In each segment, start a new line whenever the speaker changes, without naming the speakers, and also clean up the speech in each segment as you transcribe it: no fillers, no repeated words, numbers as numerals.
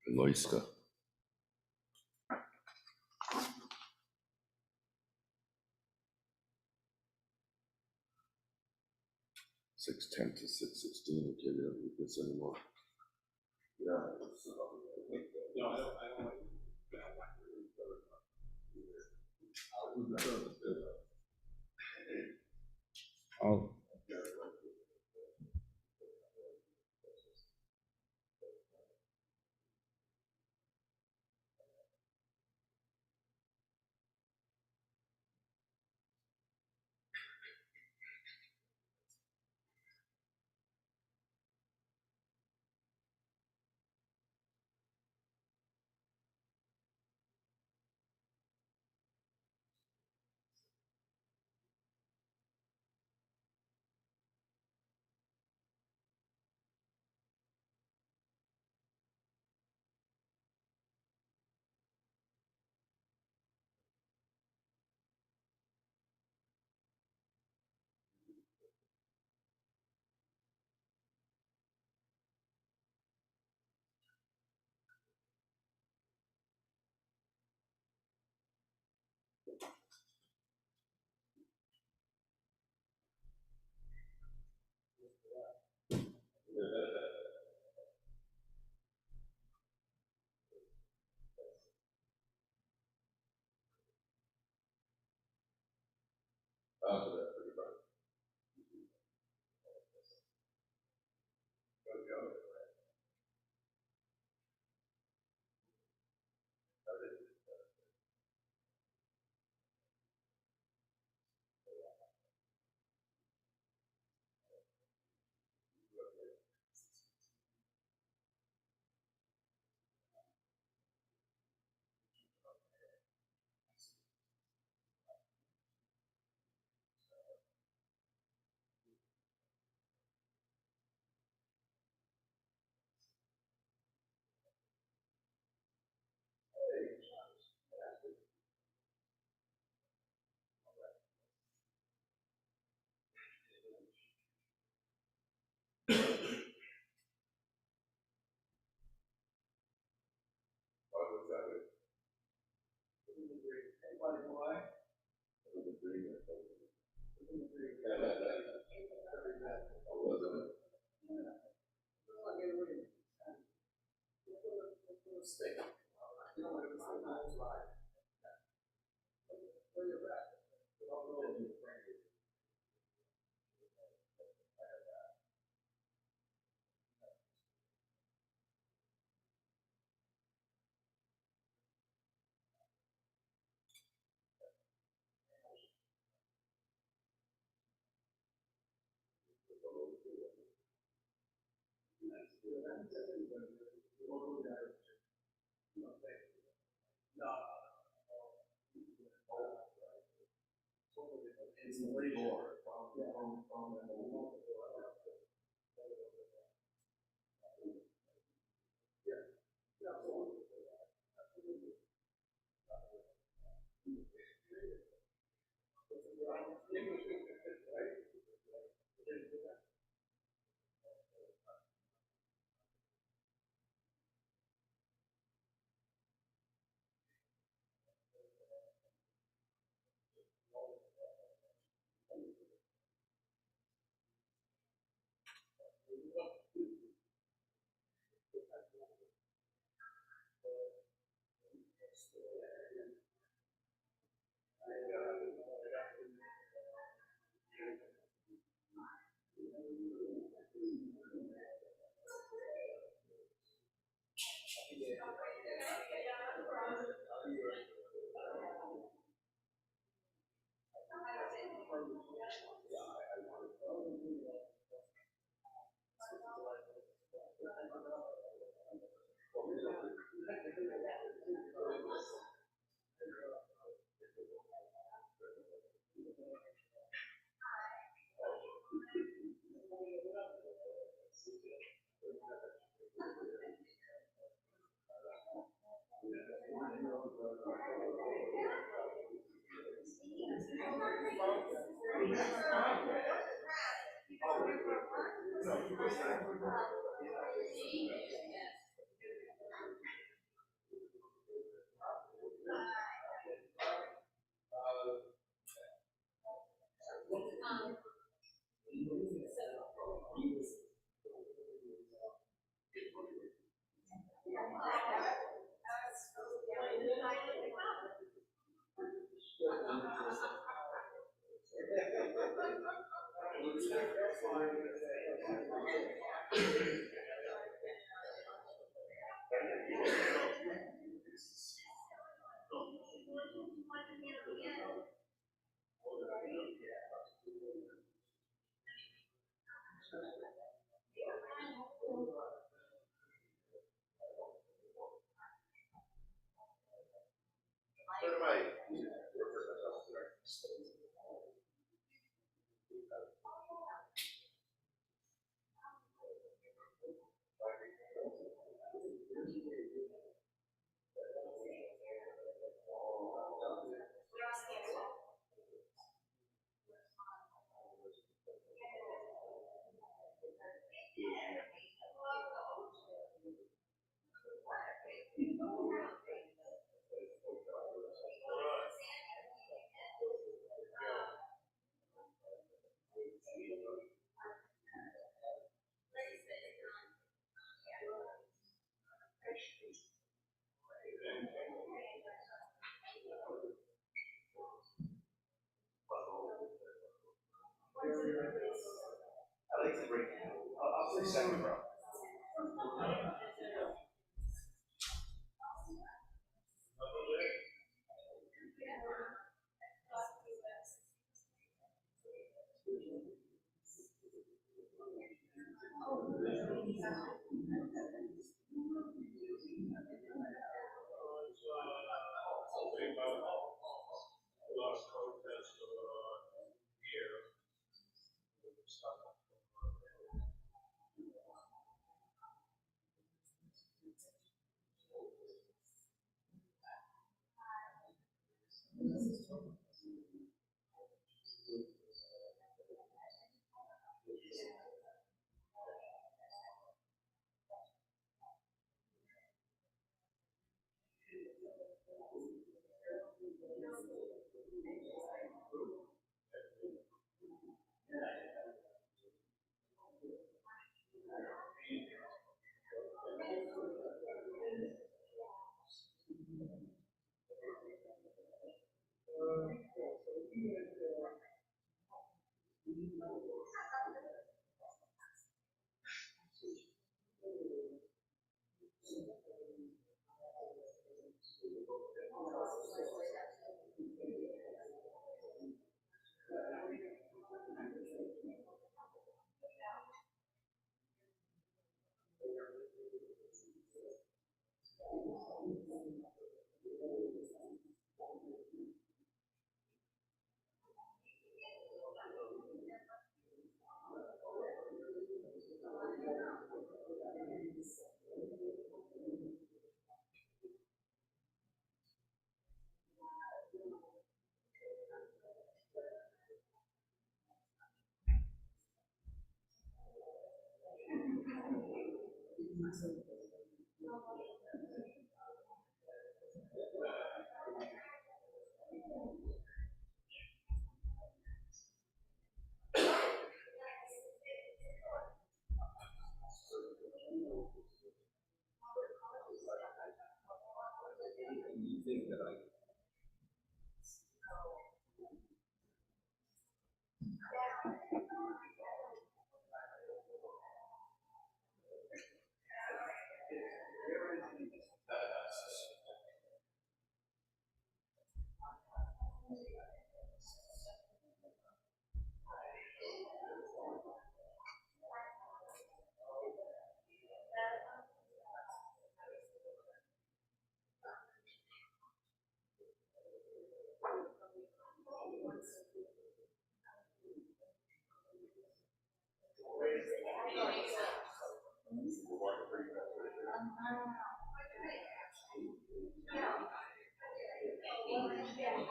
Loiska. 6:10 to 6:16. We can't do this anymore. Yeah. Oh.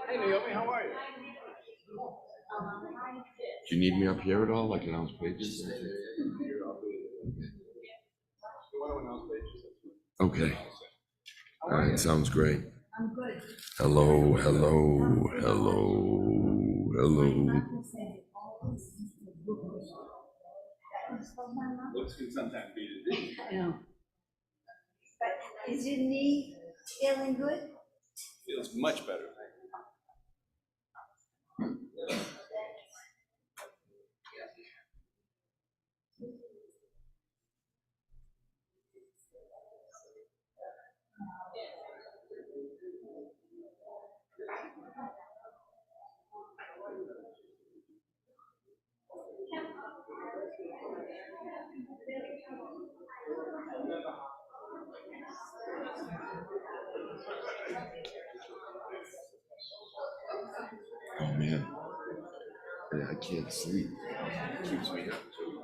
Hey Naomi, how are you?
Do you need me up here at all, like announce pages? Okay. All right, sounds great. Hello, hello, hello, hello.
Looks can sometimes be the disease.
I know. But is your knee feeling good?
Feels much better.
Oh man, yeah, I can't sleep. It keeps me up too.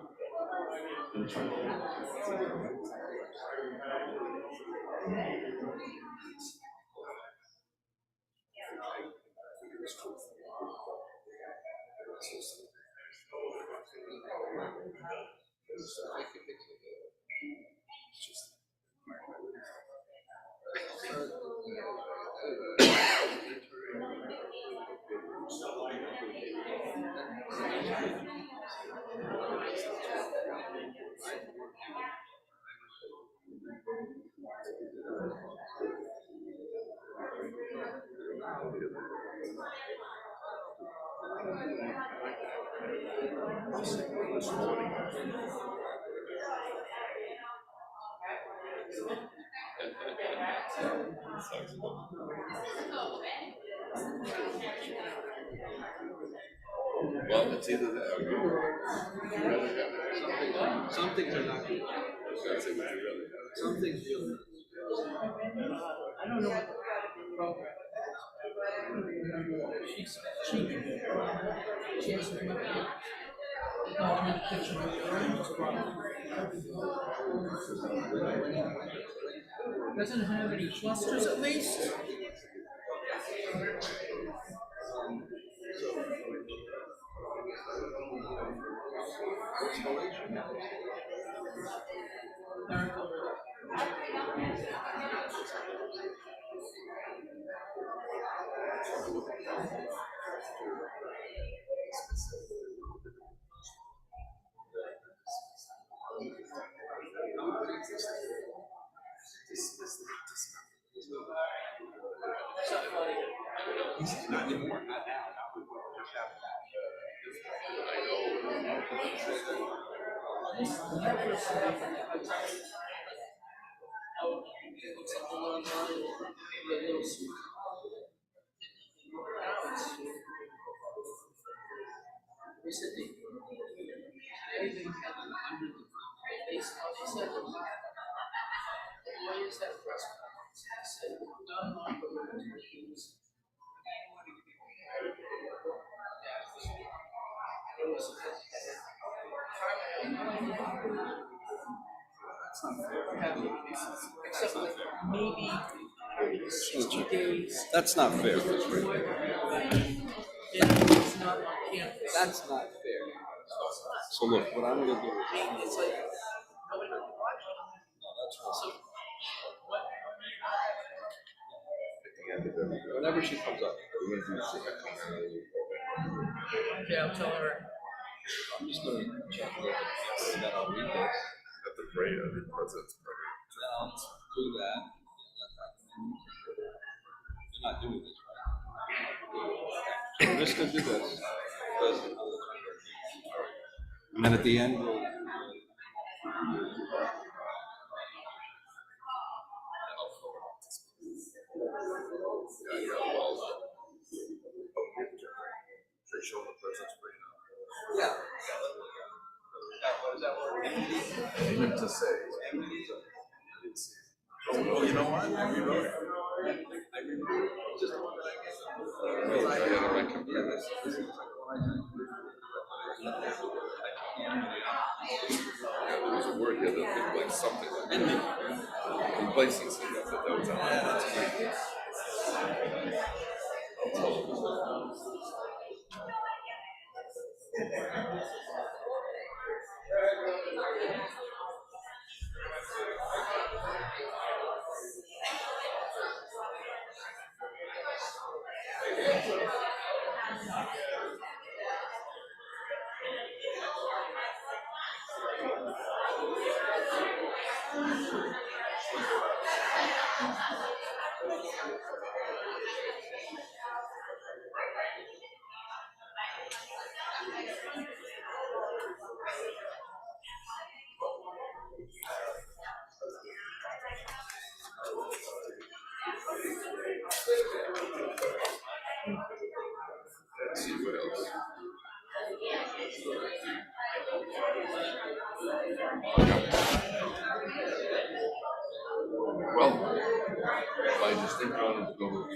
Well, it's either that or you. Would you rather have it?
Some things are not good.
I was gonna say, would you rather have it?
Some things feel. I don't know what the program. She has to come up. No, I'm in the kitchen. Doesn't have any clusters at least.
Not anymore, not now.
Except like maybe 60 days.
That's not fair.
It's not on campus.
That's not fair. So look, what I'm gonna do is.
It's like nobody can watch it. So what?
Whenever she comes up,
We're gonna do six.
Yeah, I'll tell her.
I'm just gonna check it out, and then I'll read this.
At the parade, I think president's parade.
Then I'll do that. You're not doing this, right? I'm just gonna do this. And then at the end, we'll.
They show the president's parade now.
Yeah. What is that word?
I meant to say. Oh, you know what? I rewrote it.
Just the one that I get.
No, I had on my computer. Yeah, there was a word here that looked like something. Complacency. I thought that was on. That's great. Let's see what else. I just think I wanted to go with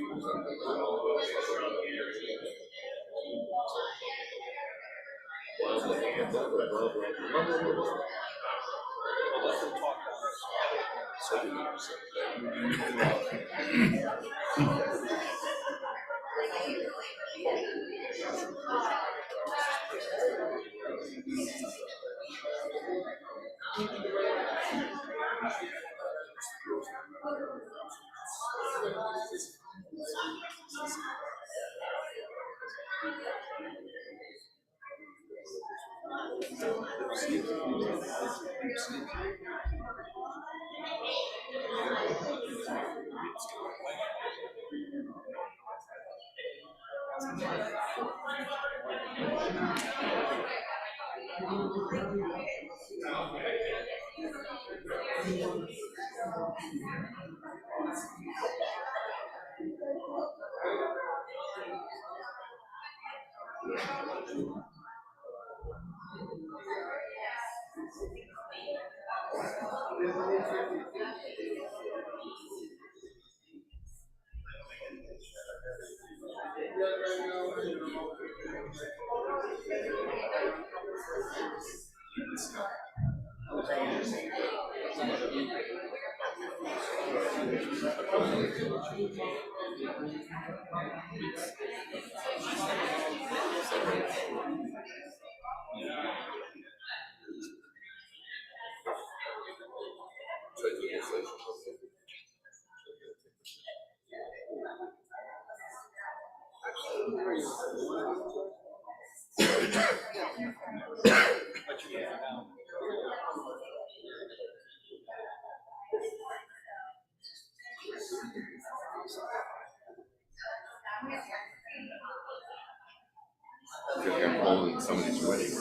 I'm holding somebody's wedding.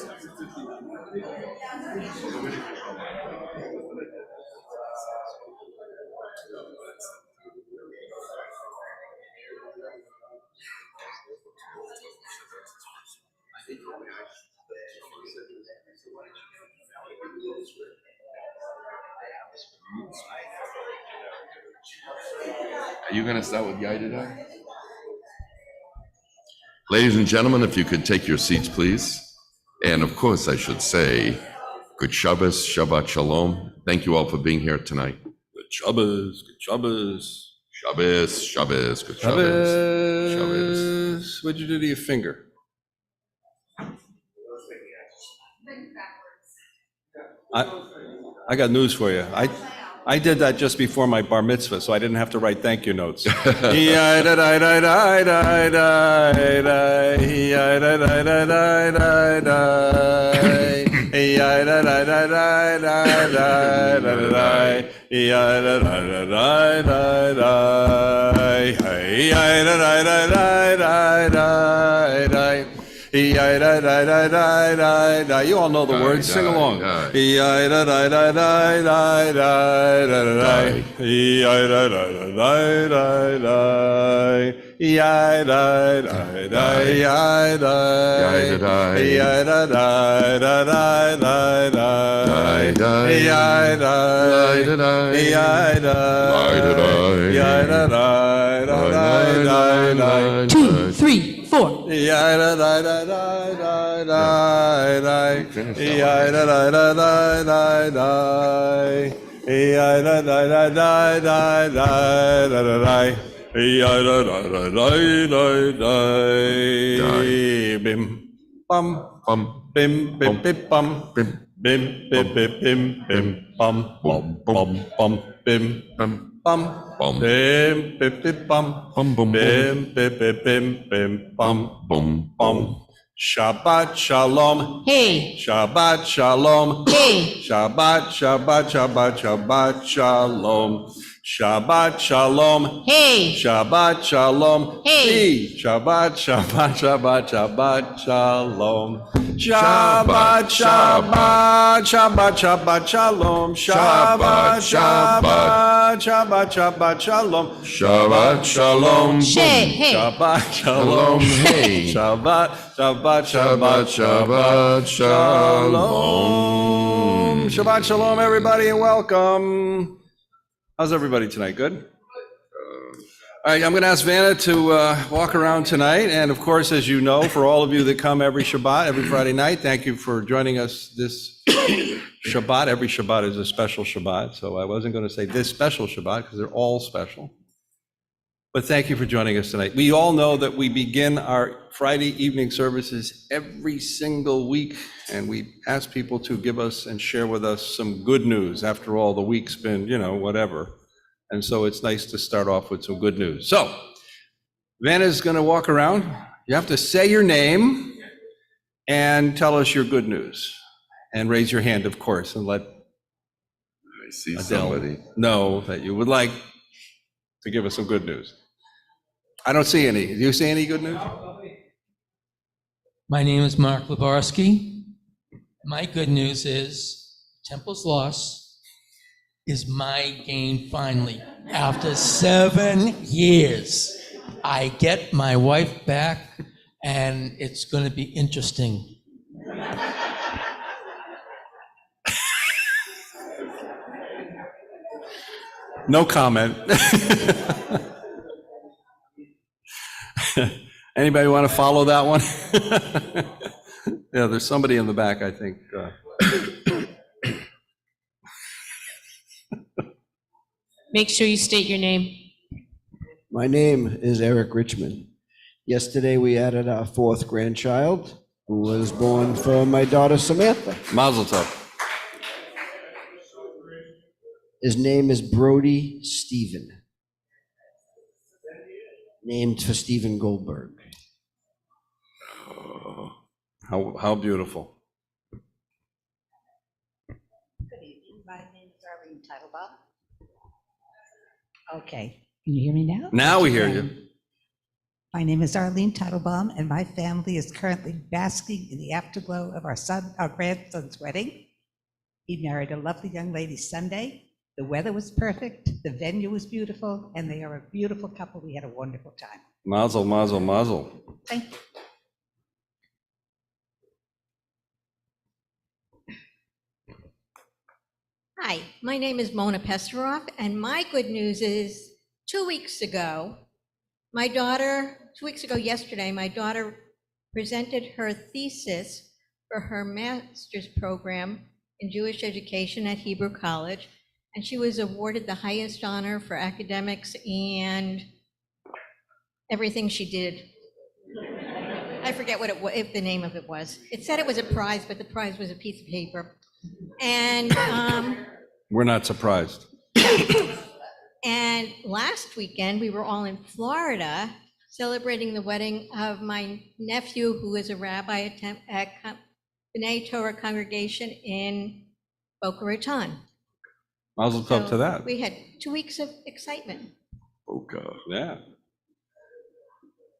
Are you gonna start with Yai today? Ladies and gentlemen, if you could take your seats, please. And of course, I should say, good Shabbos, Shabbat Shalom. Thank you all for being here tonight. Good Shabbos, good Shabbos. Shabbos, Shabbos, good Shabbos. Shabbos.
What'd you do to your finger? I got news for you. I did that just before my bar mitzvah, so I didn't have to write thank you notes. You all know the words, sing along.
Two, three, four.
Bim bum bum bim bim bim bum bim bim bim bim bim bim bum bum bum bum bim bum bum bim bim bim bum bum bum bim bim bim bim bim bum bum bum. Shabbat shalom.
Hey,
Shabbat shalom.
hey,
Shabbat Shabbat Shabbat Shabbat shalom. Shabbat shalom.
hey,
Shabbat shalom.
Hey.
Shabbat Shabbat Shabbat Shabbat shalom. Shabbat Shabbat Shabbat Shabbat shalom. Shabbat Shabbat Shabbat Shabbat shalom.
Shabbat Shalom.
Shay, hey.
Shabbat shalom.
Hey.
Shabbat Shabbat
Shabbat Shabbat Shalom.
Shabbat shalom, everybody, and welcome. How's everybody tonight? Good? All right, I'm going to ask Vanna to walk around tonight. And of course, as you know, for all of you that come every Shabbat, every Friday night, thank you for joining us this Shabbat. Every Shabbat is a special Shabbat. So I wasn't going to say this special Shabbat because they're all special. But thank you for joining us tonight. We all know that we begin our Friday evening services every single week, and we ask people to give us and share with us some good news. After all, the week's been, whatever. And so it's nice to start off with some good news. So Vanna's going to walk around. You have to say your name and tell us your good news. And raise your hand, of course, and let
I see
Adele
somebody.
know that you would like to give us some good news. I don't see any. Do you see any good news?
My name is Mark Lebarsky. My good news is Temple's loss is my gain finally. After 7 years, I get my wife back, and it's going to be interesting.
No comment. Anybody want to follow that one? Yeah, there's somebody in the back, I think.
Make sure you state your name.
My name is Eric Richmond. Yesterday, we added our fourth grandchild, who was born for my daughter Samantha.
Mazel tov.
His name is Brody Stephen, named for Stephen Goldberg.
How beautiful.
Good evening, my name is Arlene Teitelbaum. Okay, can you hear me now?
Now we hear you.
My name is Arlene Teitelbaum, and my family is currently basking in the afterglow of our grandson's wedding. He married a lovely young lady Sunday. The weather was perfect, the venue was beautiful, and they are a beautiful couple. We had a wonderful time.
Mazel, mazel, mazel.
Thank you.
Hi, my name is Mona Pesteroff, and my good news is 2 weeks ago, yesterday, my daughter presented her thesis for her master's program in Jewish education at Hebrew College, and she was awarded the highest honor for academics and everything she did. I forget if the name of it was. It said it was a prize, but the prize was a piece of paper. And
We're not surprised.
and last weekend, we were all in Florida celebrating the wedding of my nephew, who is a rabbi at B'nai Torah congregation in Boca Raton.
Mazel tov to that.
We had 2 weeks of excitement.
Okay.
Yeah.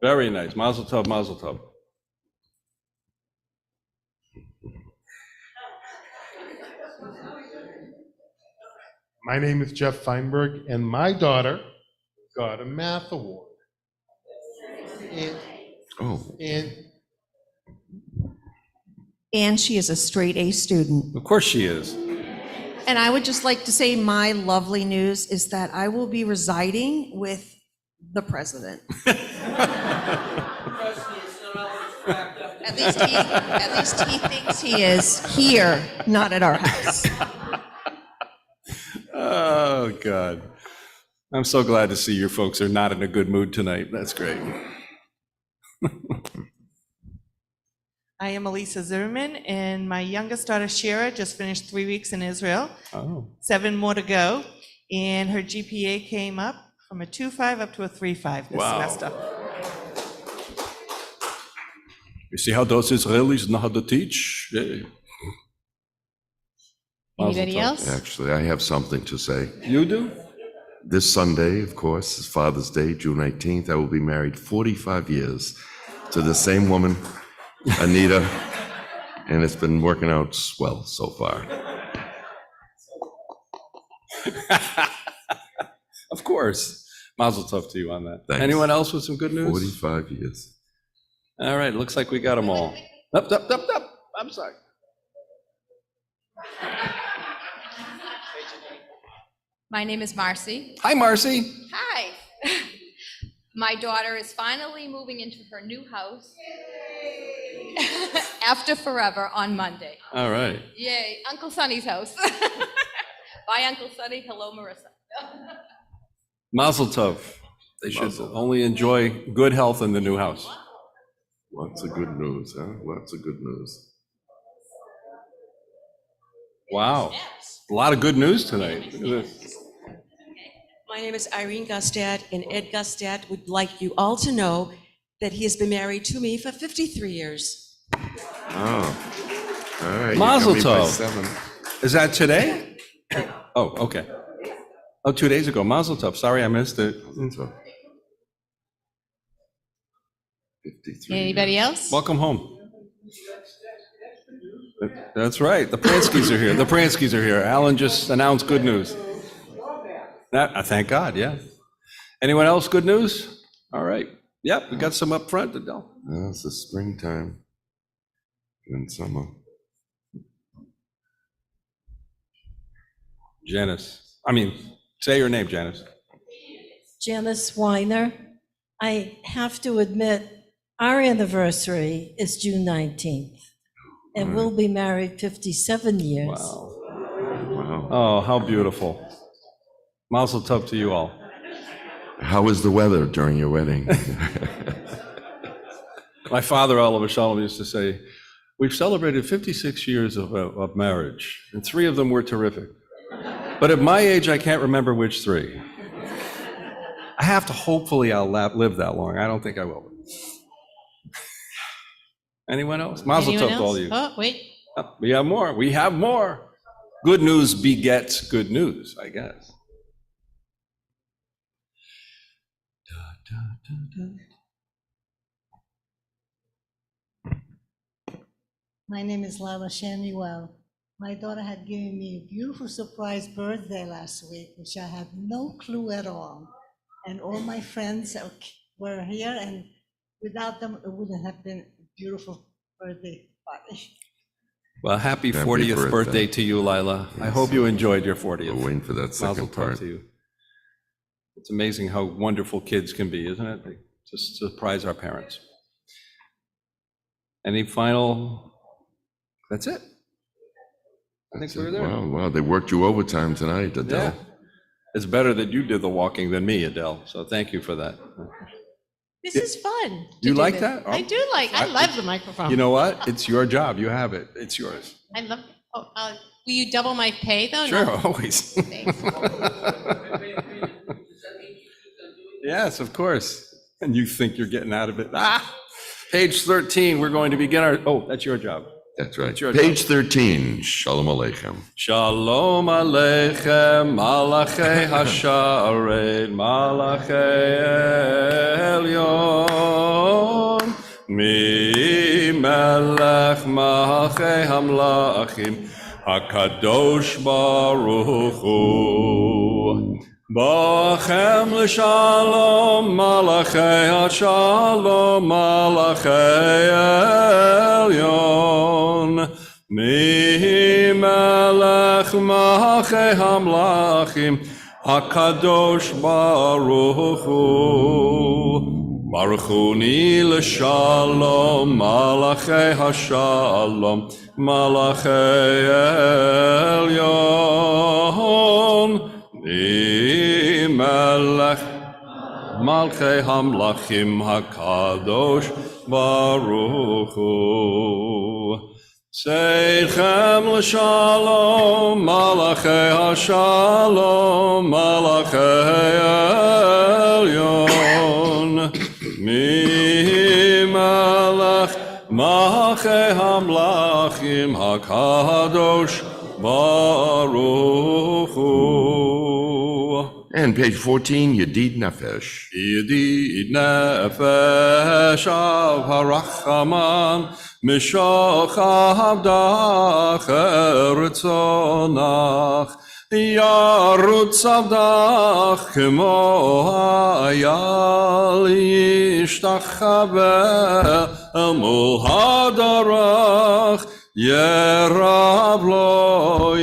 Very nice. Mazel tov, mazel tov.
My name is Jeff Feinberg, and my daughter got a math award.
And she is a straight A student.
Of course she is.
And I would just like to say my lovely news is that I will be residing with the president. At least he thinks he is here, not at our house.
Oh, God. I'm so glad to see your folks are not in a good mood tonight. That's great.
I am Elisa Zimmerman, and my youngest daughter, Shira, just finished 3 weeks in Israel.
Oh.
7 more to go, and her GPA came up from a 2.5 up to a 3.5 this
Wow.
semester.
You see how those Israelis know how to teach? Yeah.
Anybody
Mazel tov.
else?
Actually, I have something to say.
You do?
This Sunday, of course, is Father's Day, June 19th. I will be married 45 years to the same woman, Anita, and it's been working out swell so far.
Of course. Mazel tov to you on that.
Thanks.
Anyone else with some good news?
45 years.
All right, looks like we got them all. Up. I'm sorry.
My name is Marcy.
Hi, Marcy.
Hi.
My daughter is finally moving into her new house after forever on Monday.
All right.
Yay, Uncle Sonny's house. Bye, Uncle Sonny. Hello, Marissa.
Mazel tov. They should
Mazel.
only enjoy good health in the new house.
Lots of good news, huh? Lots of good news.
Wow. A lot of good news tonight. Look at this.
My name is Irene Gustad, and Ed Gustad would like you all to know that he has been married to me for 53 years.
Oh, all right. you
Mazel
got me by
tov.
7.
Is that today? Oh, okay. Oh, 2 days ago. Mazel tov. Sorry, I missed it.
Mazel tov. 53.
Anybody else?
Welcome home. That's right. The Pranskys are here. The Pranskys are here. Alan just announced good news. Thank God, yeah. Anyone else good news? All right. Yep, we got some up front, Adele.
It's the springtime and summer.
Janice. Say your name, Janice.
Janice Weiner. I have to admit, our anniversary is June 19th, and we'll be married 57 years.
Wow.
Wow.
Oh, how beautiful. Mazel tov to you all.
How was the weather during your wedding?
My father, Oliver Shalom, used to say, we've celebrated 56 years of marriage, and 3 of them were terrific. But at my age, I can't remember which 3. I have to, hopefully I'll live that long. I don't think I will. Anyone else? Mazel tov to all you.
Oh, wait.
We have more. We have more. Good news begets good news, I guess.
My name is Lila Shanuel. My daughter had given me a beautiful surprise birthday last week, which I had no clue at all. And all my friends were here, and without them, it wouldn't have been a beautiful birthday party.
Well, happy
Happy
40th birthday to you, Lila. I
Yes.
hope you enjoyed your 40th.
We're waiting for that
Mazel
second
tov
part.
to you. It's amazing how wonderful kids can be, isn't it? They just surprise our parents. Any final? That's it. I think we're there.
Wow, they worked you overtime tonight, Adele.
Yeah. It's better that you did the walking than me, Adele, so thank you for that.
This is fun. to
You
do
like
this.
that?
I do like, I love the microphone.
You know what? It's your job. You have it. It's yours.
I love, will you double my pay though?
Sure,
No.
always. Yes, of course. And you think you're getting out of it. Page 13, we're going to begin our, that's your job.
That's right.
It's your
Page 13, Shalom Aleichem.
Shalom Aleichem, Malachei Hasharet, Malachei Elyon, Mi Melech Malachei Hamlachim, HaKadosh Baruch Hu. Bachem l'shalom, Malachei Hashalom, Malachei Elyon. Mi melech malachei hamlachim, HaKadosh Baruch Hu. Baruch Hu ni l'shalom, Malachei Hashalom, Malachei Elyon. Mi melech Malchei Hamlachim HaKadosh Baruch Hu. Seichem l'shalom, Malachei Hashalom, Malachei Elyon. Mi melech Malchei Hamlachim HaKadosh Baruch Hu.
And page 14, Yedid Nefesh.
Yedid Nefesh al Harachaman Mishoch Avdach Eretzonach Yarutz Avdach Kemo Hayal Yishtachaveh El Mul Hadarach Yerab Lo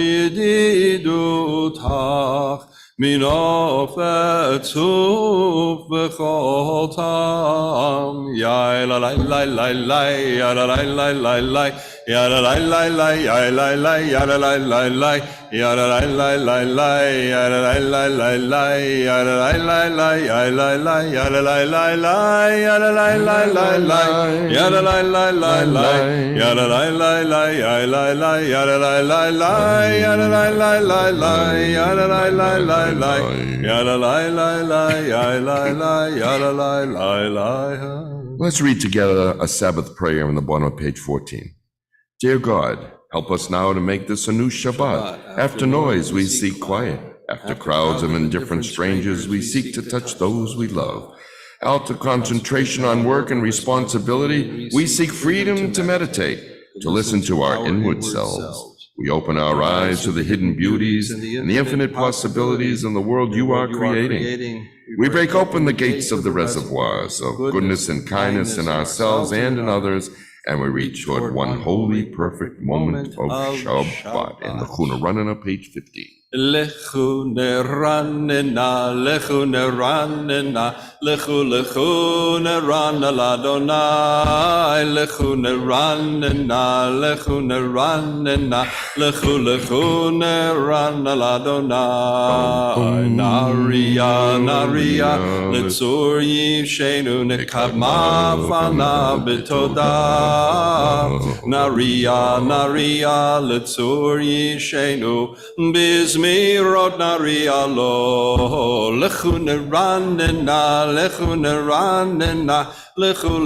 Yedidutach Minofet suf b'chol tam. Yai la la la la la, ya la la la la la, ya la la la la, ya la la, ya la la la la, ya la la la la la, ya la la la la la, ya la la la la, ya la la, ya la la la la, ya la la la la la, ya la la la la la, ya la la la la, ya la la, ya la la la la, ya la la la la la, ya la la la la.
Let's read together a Sabbath prayer in the bottom of page 14. Dear God, help us now to make this a new Shabbat. After noise, we seek quiet. After crowds of indifferent strangers, we seek to touch those we love. After concentration on work and responsibility, we seek freedom to meditate, to listen to our inward selves. We open our eyes to the hidden beauties and the infinite possibilities in the world you are creating. We break open the gates of the reservoirs of goodness and kindness in ourselves and in others, and we reach toward one holy, perfect moment of Shabbat. In the Chuna Ranana, page 15.
Lechu neranena, lechu neranena, lechu nerana ladonai, lechu neranena, lechu neranena, lechu nerana ladonai. Naria, letzur yishenu nekavma fana betoda. Naria, letzur yishenu Bizmirot naria lo, lechu neranena, lechu neranena, lechu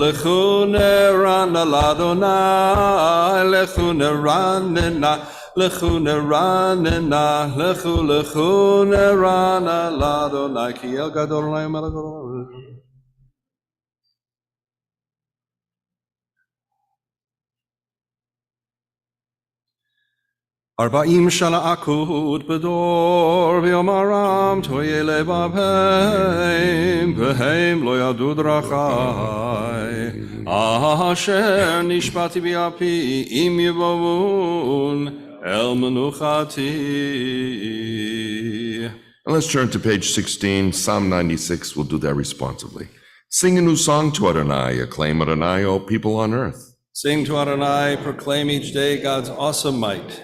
nerana ladonai, lechu neranena, lechu nerana ladonai, ki el gadol laim el. Arba'im shana akut bedor v'yomaram toye levavhem v'hem lo yadu drachai asher nishpati b'api im yivavun el menuchati.
Let's turn to page 16, Psalm 96. We'll do that responsibly. Sing a new song to Adonai, acclaim Adonai, all people on earth.
Sing to Adonai, proclaim each day God's awesome might.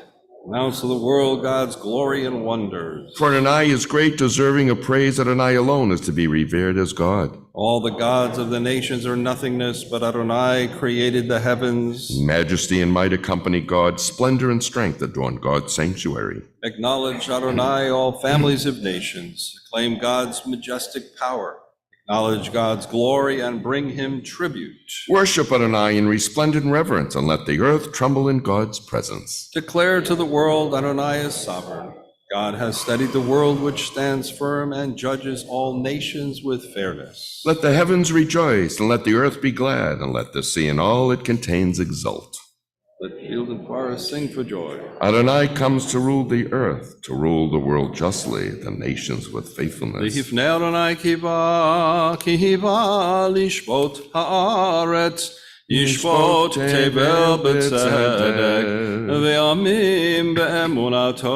Announce to the world God's glory and wonders.
For Adonai is great, deserving of praise. Adonai alone is to be revered as God.
All the gods of the nations are nothingness, but Adonai created the heavens.
Majesty and might accompany God. Splendor and strength adorn God's sanctuary.
Acknowledge Adonai, all families of nations. Acclaim God's majestic power. Acknowledge God's glory and bring him tribute.
Worship Adonai in resplendent reverence, and let the earth tremble in God's presence.
Declare to the world Adonai is sovereign. God has steadied the world which stands firm and judges all nations with fairness.
Let the heavens rejoice, and let the earth be glad, and let the sea and all it contains exult.
Let field and forest sing for joy.
Adonai comes to rule the earth, to rule the world justly, the nations with faithfulness.
V'hifnei Adonai kiva lishpot haaretz, yishpot tevel b'tzedek, ve'amim be'emunato.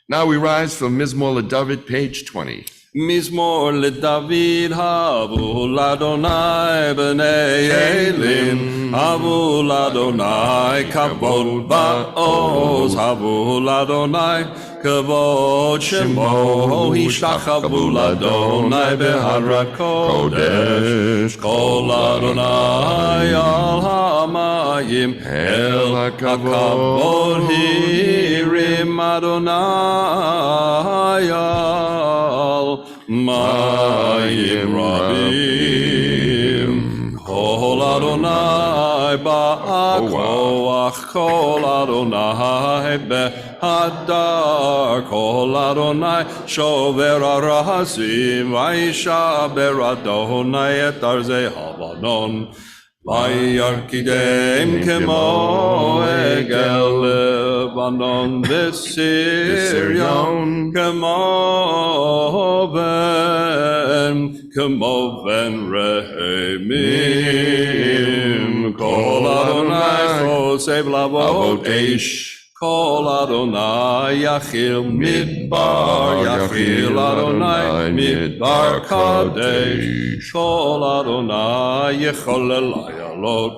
Now we rise from Mizmor LeDavid, page 20.
Mizmor LeDavid havu l'Adonai b'nei Elim, havu l'Adonai kavod ba'oz, havu l'Adonai kavod shemo, hishtachvu l'Adonai behar kodesh, kol Adonai al hamayim, el hakavod hirim Adonai al Mayim Rabim. Kol Adonai ba'akoach, Kol Adonai behadar, Kol Adonai shover arasim, Vayishaber Adonai et arzei Havanon. Vayarkidem kemo egel Lebanon v'Sirion, kemo ben rehemim. Kol Adonai chosev lavot eish, Kol Adonai Yachil Midbar, Yachil Adonai Midbar Kadesh, Kol Adonai Yechol Elayalot,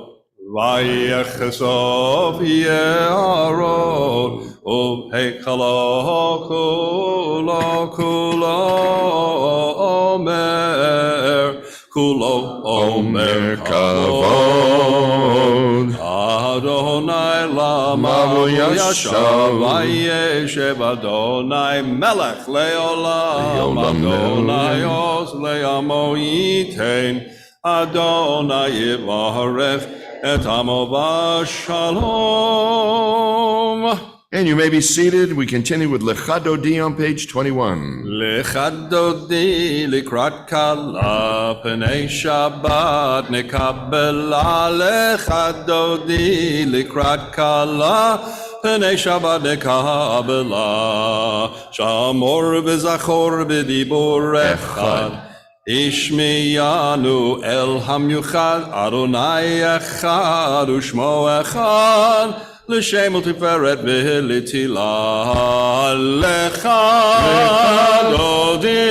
Vayechesov Yeharot, Hekalo Kulo Kulo Omer, Kulo Omer Kavod, Adonai Lama Yashav, Vayeshev Adonai Melech Leolam, Adonai Oz Leamo Yitein, Adonai Yivarech et Amo Shalom.
And you may be seated. We continue with Lecha Dodi on page 21.
Lecha Dodi likrat kala pnei Shabbat nekabela. Lecha Dodi likrat kala pnei Shabbat nekabela. Shamor v'zachor b'dibur echad. Ishmiyanu el hamyuchad Adonai echad ushmo echad. L'shem u'tiferet v'litila lecha dodi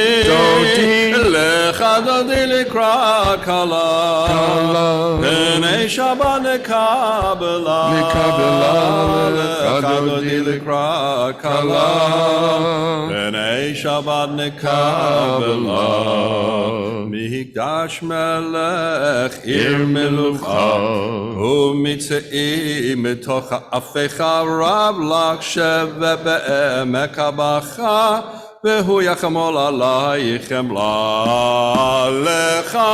lecha dodi likra kala pnei Shabbat nekabela lecha dodi likra kala pnei Shabbat nekabela Mikdash melech ir melucha u'mitzei mitocha Afecha Rav Lakshev Be'emek Abacha Vehu Yachamol Alayich Emla Lecha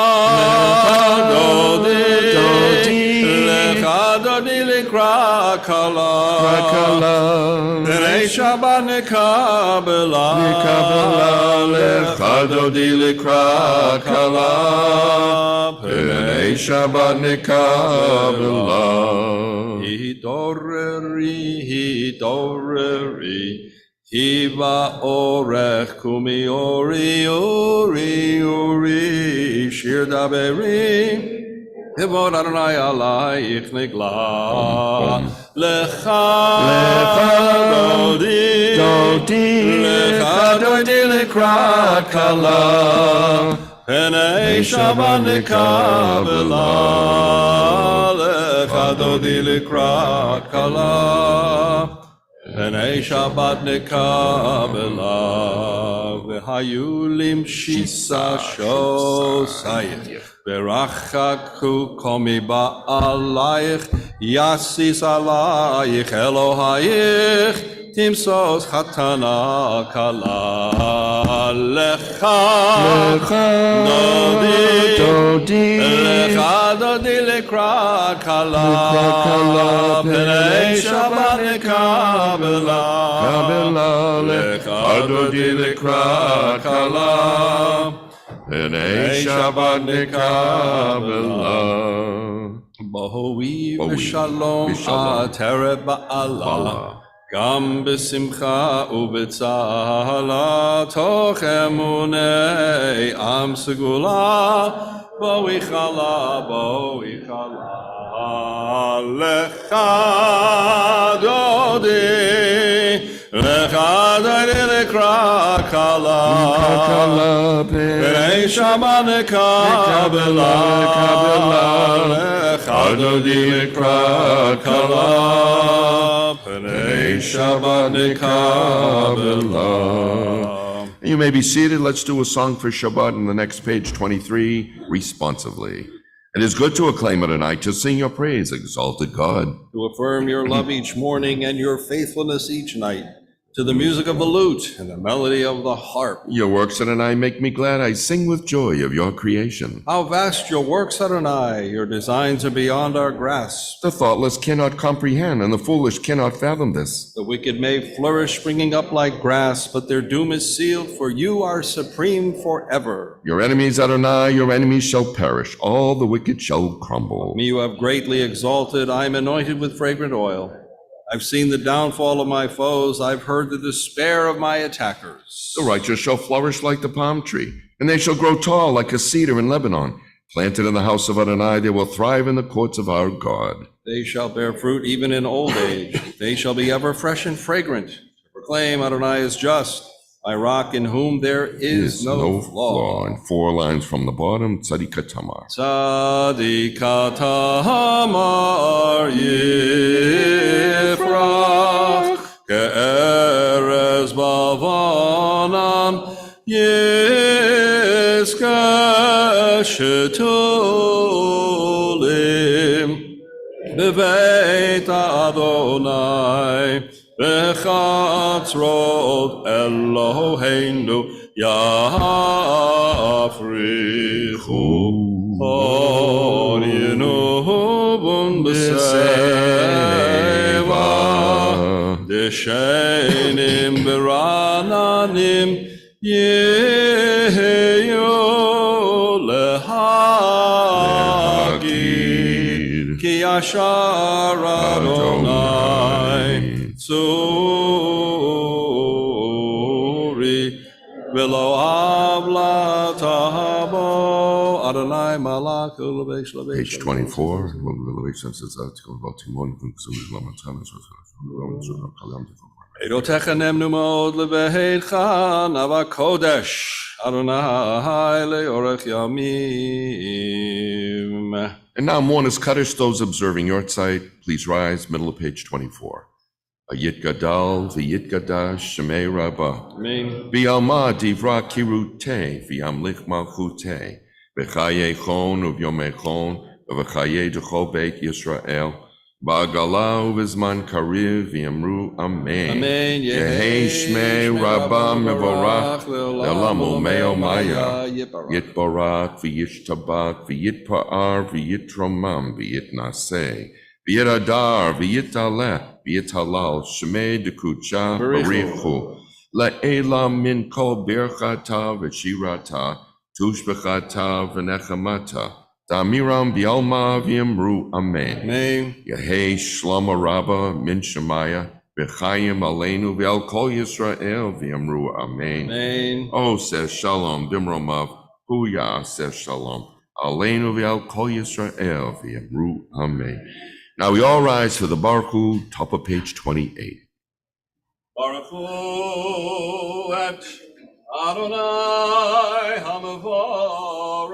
Dodi Lecha Dodi Likra Kala Pnei Shabbat Nekabela Lecha Dodi Likra Kala Pnei Shabbat Nekabela Hitoreri, Hiva orech kumi ori, shir daberi, Hivod Adonai alayich nigla, Lecha dodi, Lecha dodi likrat kala, Pnei Shabbat nekabela, Lecha dodi likrat kala, Pnei Shabbat nekabela, V'hayulim shisa shosayich, V'rachaku komi ba'alayich, Yasis alayich Elohayich, Timsos chatana kala, Lecha dodi, Lecha dodi likra kala, Pnei Shabbat nekabela, Lecha dodi likra kala, Pnei Shabbat nekabela. Bohui v'shalom atere ba'ala, Gam b'simcha u'b'tzala, toch emunei am segula, bo'ichala, lecha dodi, lecha dodi likra kala, pnei Shabbat nekabela, lecha dodi likra kala, Pnei Shabbat nekabela.
You may be seated. Let's do a song for Shabbat on the next page 23, responsively. It is good to acclaim Adonai, to sing your praise, exalted God.
To affirm your love each morning and your faithfulness each night, to the music of the lute and the melody of the harp.
Your works, Adonai, make me glad. I sing with joy of your creation.
How vast your works, Adonai! Your designs are beyond our grasp.
The thoughtless cannot comprehend, and the foolish cannot fathom this.
The wicked may flourish, springing up like grass, but their doom is sealed, for you are supreme forever.
Your enemies, Adonai, your enemies shall perish. All the wicked shall crumble.
Me you have greatly exalted. I am anointed with fragrant oil. I've seen the downfall of my foes. I've heard the despair of my attackers.
The righteous shall flourish like the palm tree, and they shall grow tall like a cedar in Lebanon. Planted in the house of Adonai, they will thrive in the courts of our God.
They shall bear fruit even in old age. They shall be ever fresh and fragrant. Proclaim Adonai is just, my rock in whom there is no flaw.
And 4 lines from the bottom, Tzadika Tamar.
Tzadika Tamar Yifrach Ke'erez Bavanan Yizka Shetulim Beveit Adonai Bechatzrot Eloheinu Yafrichu Orinu Bun B'Seva Deshenim Berananim Yehu Lehagid Ki Yashar Adonai Suri Velo Avla Tahabo Adonai Malak
Page 24.
Edotechanem numod lebehecha nava kodesh Adonai leorech yamim.
And now, mourners Kaddish, those observing your site, please rise, middle of page 24. Ayit Gadal, V'yit Gadash, Shemei Rabbah.
Amen.
V'yalma divra kirute, v'yamlich malchute, v'chaye chon uvyome chon, v'chaye d'chol beit Yisrael, ba'agala u'vizman kariv, v'yamru amen.
Amen.
Yehei shmei Rabbah mevorach, le'olam u'meo maya, yitbarak, v'yishtabak, v'yitpa'ar, v'yitromam, v'yitnaseh, v'yitadar, v'yitaleh, v'yitalal, shmei dekucha, barichu, le'ela min kol birchata v'shirata, tushbechata v'nechamata, damiram bialma v'yamru amen.
Amen.
Yehei shlama rabba min shemaya, v'chayim aleinu v'al kol Yisrael v'yamru amen.
Amen.
Oh, says shalom, bimromav, huya says shalom, aleinu v'al kol Yisrael v'yamru amen. Now we all rise for the Baruch Hu, top of page 28.
Baruch Hu et Adonai HaMevorach.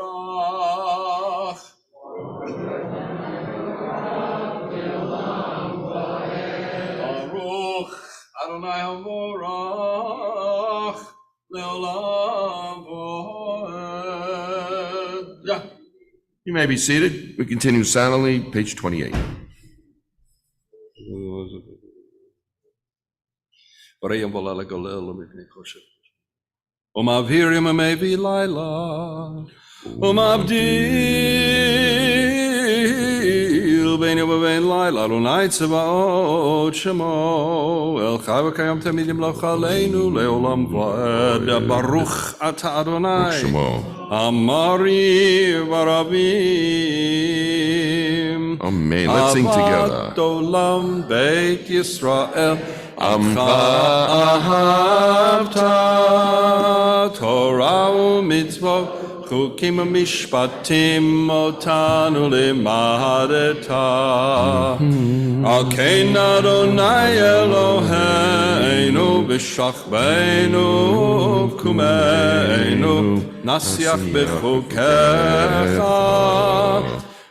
Baruch Adonai HaMevorach Leolam Voed.
You may be seated. We continue silently, page 28.
Umavhirim amevi laila, umavdil beinu bein laila, lunai tzevaot shemo, el chai v'kayam tamidim lochaleinu leolam v'ed, baruch ata Adonai, amari v'ravim.
Amen. Let's sing together.
Avat olam beit Yisrael,
Amcha
ahavta Torah u'mitzvot chukim u'mishpatim otanu limadeta Al kein Adonai Eloheinu b'shachbeinu v'kumeinu nasiach b'chukecha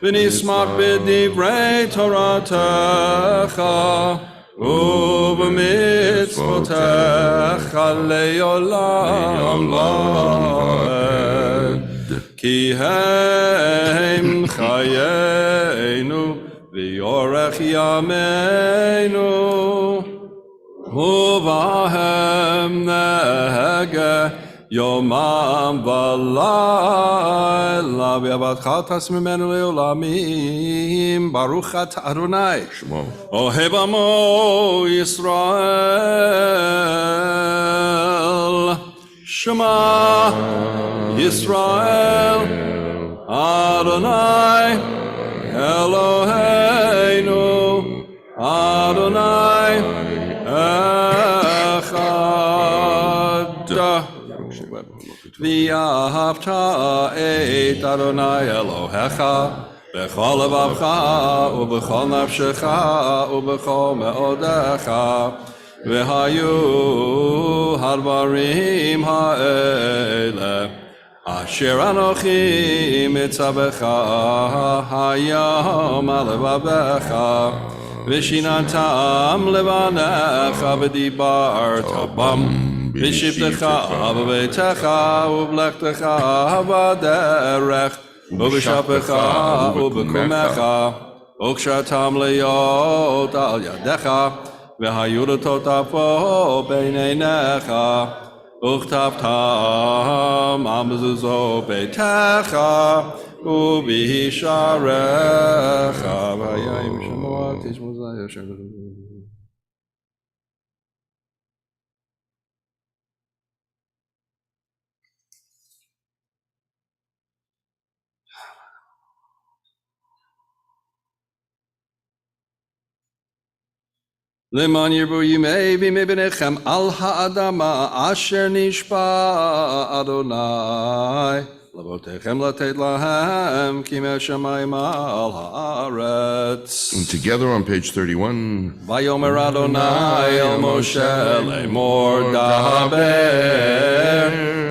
v'nismach b'divrei Toratecha ובמצוותיך לעולם ועד כי הם חיינו ויורך ימינו ובהם נהגה יומם ולילה ועבדך תשמימנו לעולמים ברוך אתה אדוני אוהב עמו ישראל שמע ישראל אדוני אלוהינו אדוני אחד ואהבת את אדוני אלוהיך בכל לבבך ובכל נפשך ובכל מאודך. והיו הדברים האלה אשר אנוכי מצווך היום על לבבך, ושיננתם לבניך ודיברת בם, בשבתך בביתך ובלכתך בדרך ובשפך ובקומך, וקשרתם להיות על ידך, והיו לטוטפו בין עיניך, וכתבתם על מזוזות ביתך ובשעריך. והיה אם שמוע תשמעו זה ישר. למען ירבו ימי בימי בניכם על האדמה אשר נשבע אדוני לאבותיכם לתת להם כימי השמיים על הארץ.
And together on page 31.
ויאמר אדוני אל משה לאמור דבר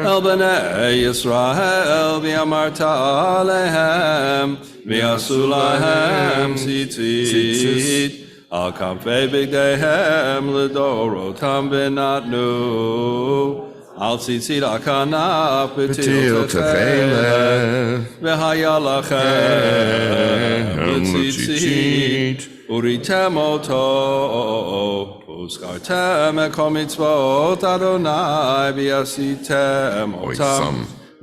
אל בני ישראל ואמרת עליהם ויעשו להם ציצית על כנפי בגדיהם לדורותם ונתנו על ציצית הכנף פתיל תכלת והיה לכם לציצית וריתם אותו וזכרתם את כל מצוות אדוני ועשיתם אותם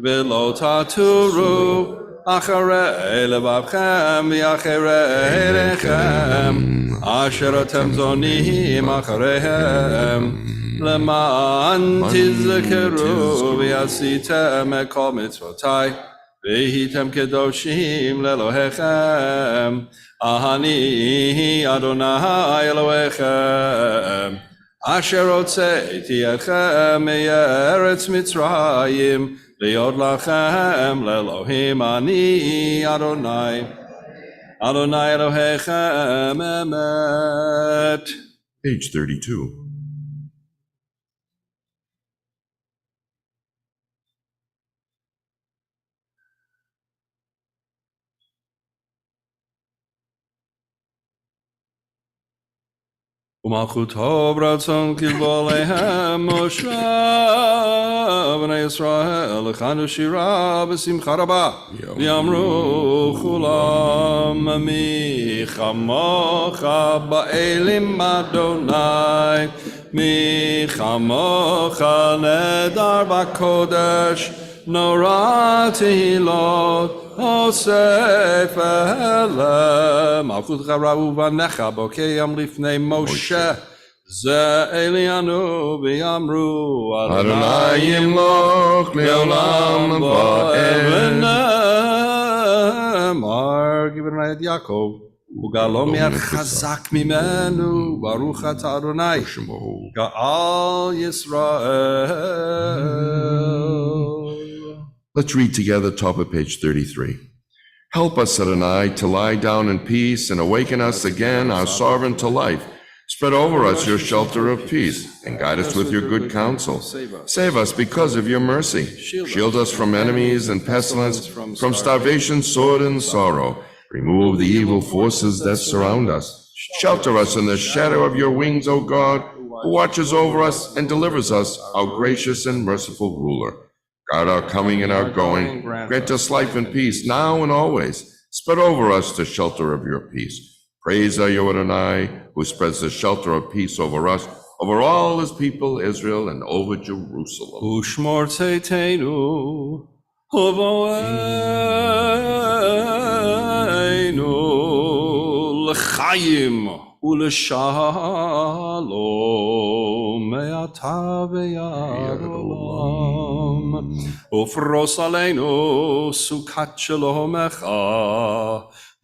ולא תטורו אחרי לבבכם ואחרי עיניכם אשר אתם זונים אחריהם למען תזכרו ועשיתם את כל מצוותיי והייתם קדושים לאלוהיכם. אני אדוני אלוהיכם אשר הוצאתי אתכם מארץ מצרים להיות לכם לאלוהים. אני אדוני אלוהיכם אמת.
Page 32.
ומלכותו ברצון כלבו עליהם משה בני ישראל הכנו שירה בשמחה רבה ויאמרו כולם מי כמוך באלים אדוני מי כמוך נדר בקודש נורא תהילות עושה פלא. מלכותך ראו בניך בוקעים לפני משה זה אלינו ויאמרו אדוני ימלוך לעולם ועד. ונאמר גברת את יעקב וגלו מיד חזק ממנו ברוך אתה אדוני גאל ישראל.
Let's read together top of page 33. Help us, Adonai, to lie down in peace and awaken us again, our sovereign, to life. Spread over us your shelter of peace and guide us with your good counsel. Save us because of your mercy. Shield us from enemies and pestilence, from starvation, sword, and sorrow. Remove the evil forces that surround us. Shelter us in the shadow of your wings, O God, who watches over us and delivers us, our gracious and merciful ruler. Guard our coming and our going. Grant us life and peace now and always. Spread over us the shelter of your peace. Praise are you, Adonai, who spreads the shelter of peace over us, over all his people, Israel, and over Jerusalem.
Ushmor tzeitenu, hovoeinu, l'chaim u'l'shalom, me'ata ve'ad olam. Ufros aleinu sukat shalomecha,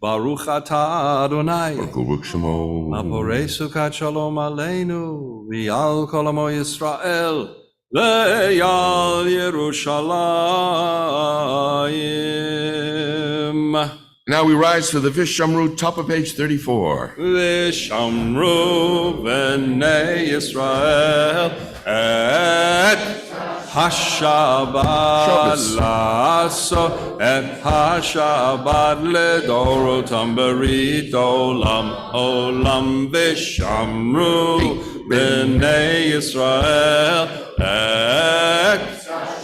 Baruch atah Adonai, Aporei sukat shalom aleinu, v'al kol amo Yisrael, Le'yal Yerushalayim.
Now we rise for the Vishamru, top of page 34.
Vishamru b'nei Yisrael et Hashabat laso et Hashabat ledorotam berit olam olam Vishamru b'nei Yisrael et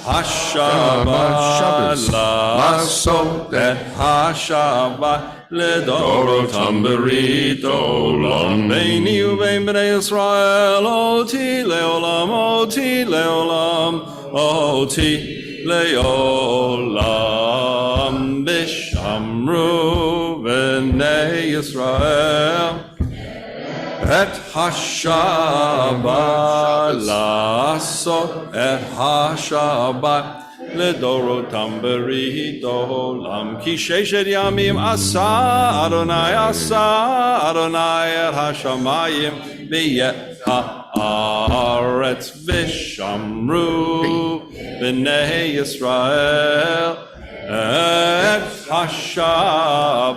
Hashabat laso et Hashabat לדורותם ברית עולם ביני ובין בני ישראל אותי לעולם אותי לעולם אותי לעולם בשמרו בני ישראל את השבת לעשות את השבת לדורותם ברית עולם כי ששת ימים עשה אדוני את השמיים ואת הארץ ושמרו בני ישראל את השבת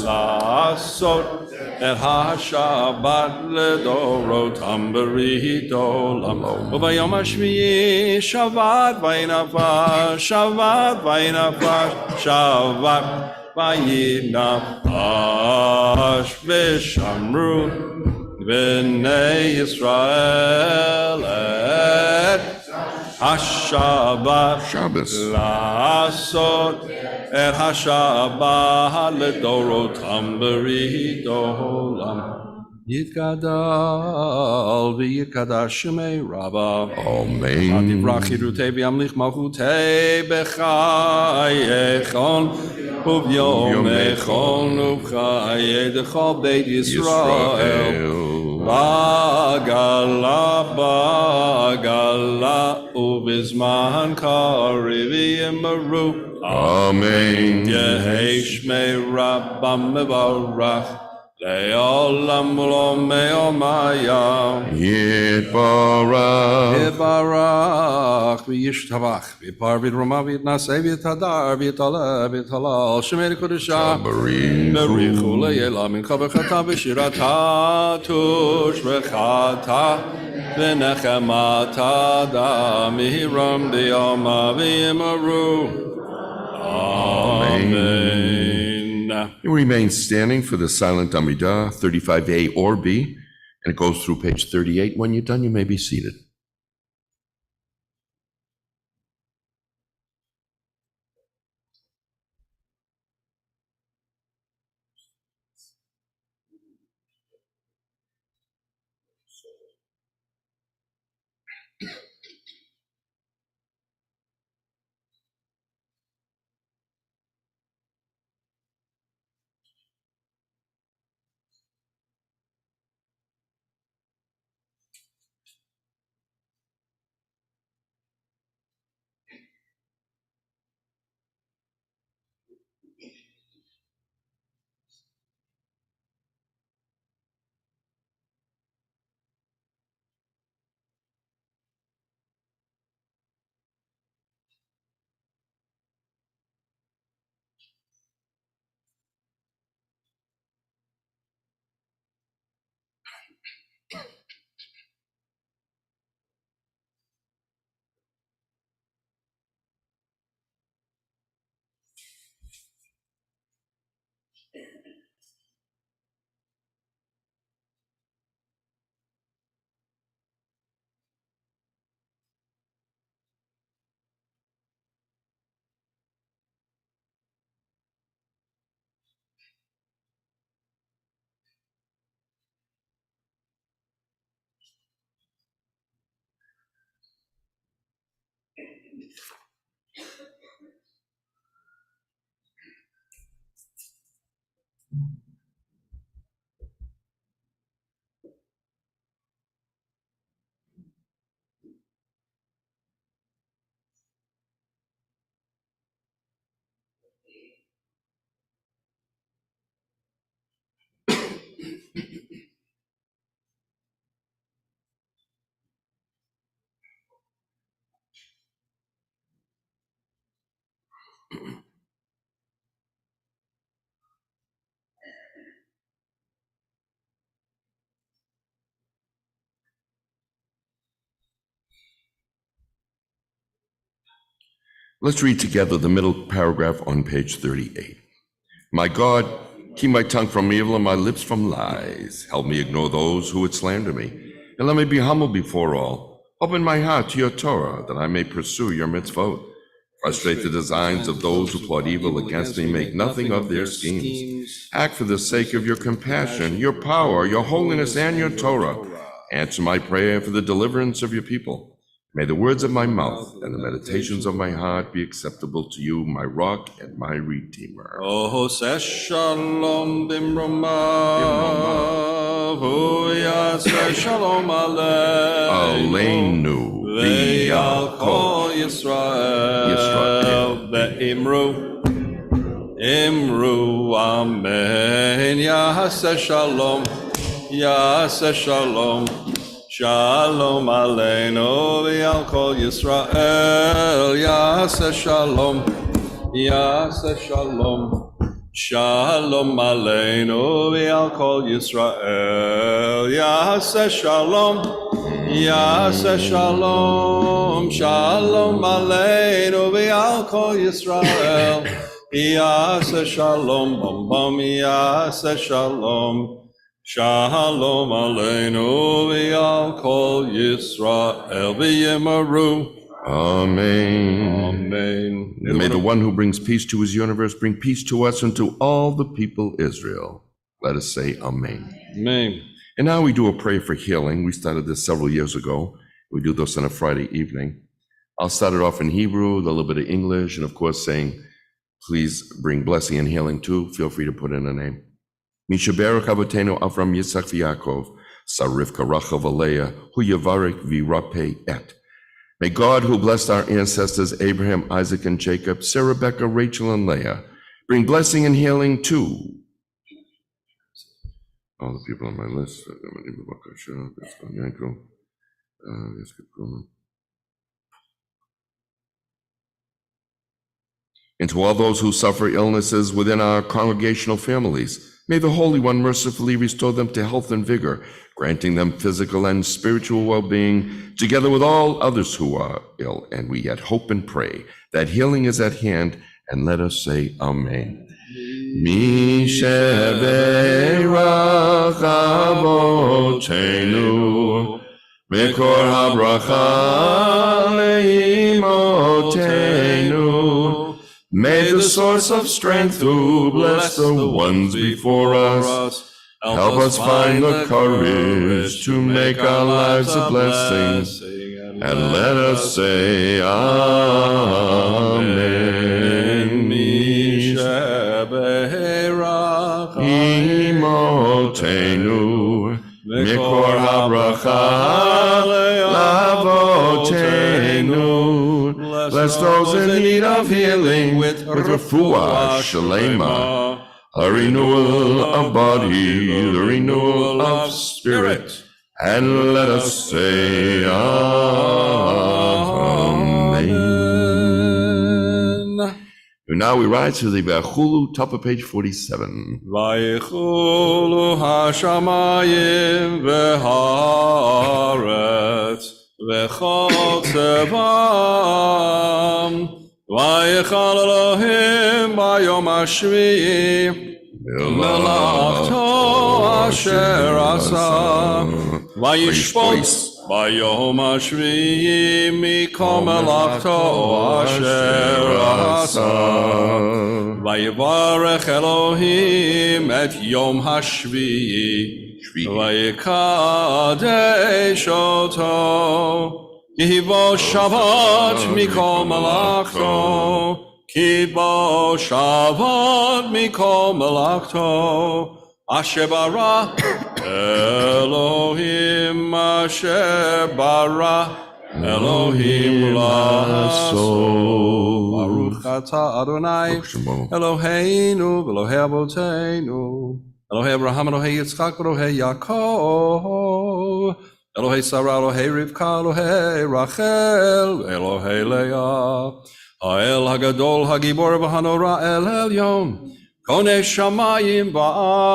לעשות את השבת לדורותם ברית עולם וביום השביעי שבת וינפש שבת וינפש שבת וינפש ושמרו בני ישראל את השבת לעשות את השבת לדורותם ברית עולם יתגדל ויקדש שמי רבה
Amen.
תברח חירותי וימליך מלכותי בחייכון וביומכון ובחיי דכל בית ישראל בעגלה ובזמן קריב יאמרו
Amen.
יהי שמי רבם מברך לעולם ולעולמי עולמיה
יתברך
יתברך וישתבח ויפר ויתרומם ויתנשא ויתהדר ויתעלה ויתהלל שמי קדושה בריחו לילה מנחה וחטא ושירתה תושבחתה ונחמתה דמירם ביומה ויאמרו Amen.
You remain standing for the silent Amidah, 35A or B, and it goes through page 38. When you're done, you may be seated. Let's read together the middle paragraph on page 38. My God, keep my tongue from evil and my lips from lies. Help me ignore those who would slander me, and let me be humble before all. Open my heart to your Torah, that I may pursue your mitzvot. Frustrate the designs of those who plot evil against me. Make nothing of their schemes. Act for the sake of your compassion, your power, your holiness, and your Torah. Answer my prayer for the deliverance of your people. May the words of my mouth and the meditations of my heart be acceptable to you, my rock and my redeemer.
Oh, shalom bimromav, v'yaseh shalom
Aleinu
v'yal kol Yisrael ve'imru amen. Yaseh shalom, yaseh shalom. Shalom aleinu v'yal kol Yisrael, yaseh shalom, yaseh shalom. Shalom aleinu v'yal kol Yisrael, yaseh shalom, yaseh shalom. Shalom aleinu v'yal kol Yisrael, yaseh shalom, bam bam, yaseh shalom. Shalom aleinu v'yal kol Yisrael v'yimaru.
Amen.
Amen.
And may the one who brings peace to his universe bring peace to us and to all the people Israel. Let us say Amen.
Amen.
And now we do a prayer for healing. We started this several years ago. We do this on a Friday evening. I'll start it off in Hebrew, a little bit of English, and of course saying, please bring blessing and healing too. Feel free to put in a name. Mishaberach Avotenu Avram Yitzchak v'Yaakov, Sarivka Rachav Aleah, Hu Yavarek v'Rapeh Et. May God, who blessed our ancestors Abraham, Isaac, and Jacob, Sarah, Rebecca, Rachel, and Leah, bring blessing and healing to all the people on my list. And to all those who suffer illnesses within our congregational families, may the Holy One mercifully restore them to health and vigor, granting them physical and spiritual well-being, together with all others who are ill. And we yet hope and pray that healing is at hand, and let us say Amen. Mishaberach Avotenu, Mekor habracha leimotenu. May the source of strength who bless the ones before us help us find the courage to make our lives a blessing, and let us say Amen.
Mishaberach
Imotenu Mikor habracha lavotenu. Bless those in need of healing with refuah shalema, a renewal of body, the renewal of spirit, and let us say Amen. And now we rise to the V'achulu, top of page 47.
Vayichulu hashamayim v'haaretz v'chol tzevam vayichal Elohim bayom hashvi'i melachto asher asa vayishpot bayom hashvi'i mikol melachto asher asa vayivarech Elohim et yom hashvi'i vayikadesh oto ki bo Shabbat mikol melachto ki bo Shabbat mikol melachto asher bara Elohim asher bara Elohim laso. Baruch atah Adonai Eloheinu v'Elohei Avoteinu Elohei Abraham, Elohei Yitzchak, Elohei Yaakov, Elohei Sarah, Elohei Rivka, Elohei Rachel, Elohei Leah, האל הגדול, הגיבור והנורא, אל עליון, כונה שמיים בארץ.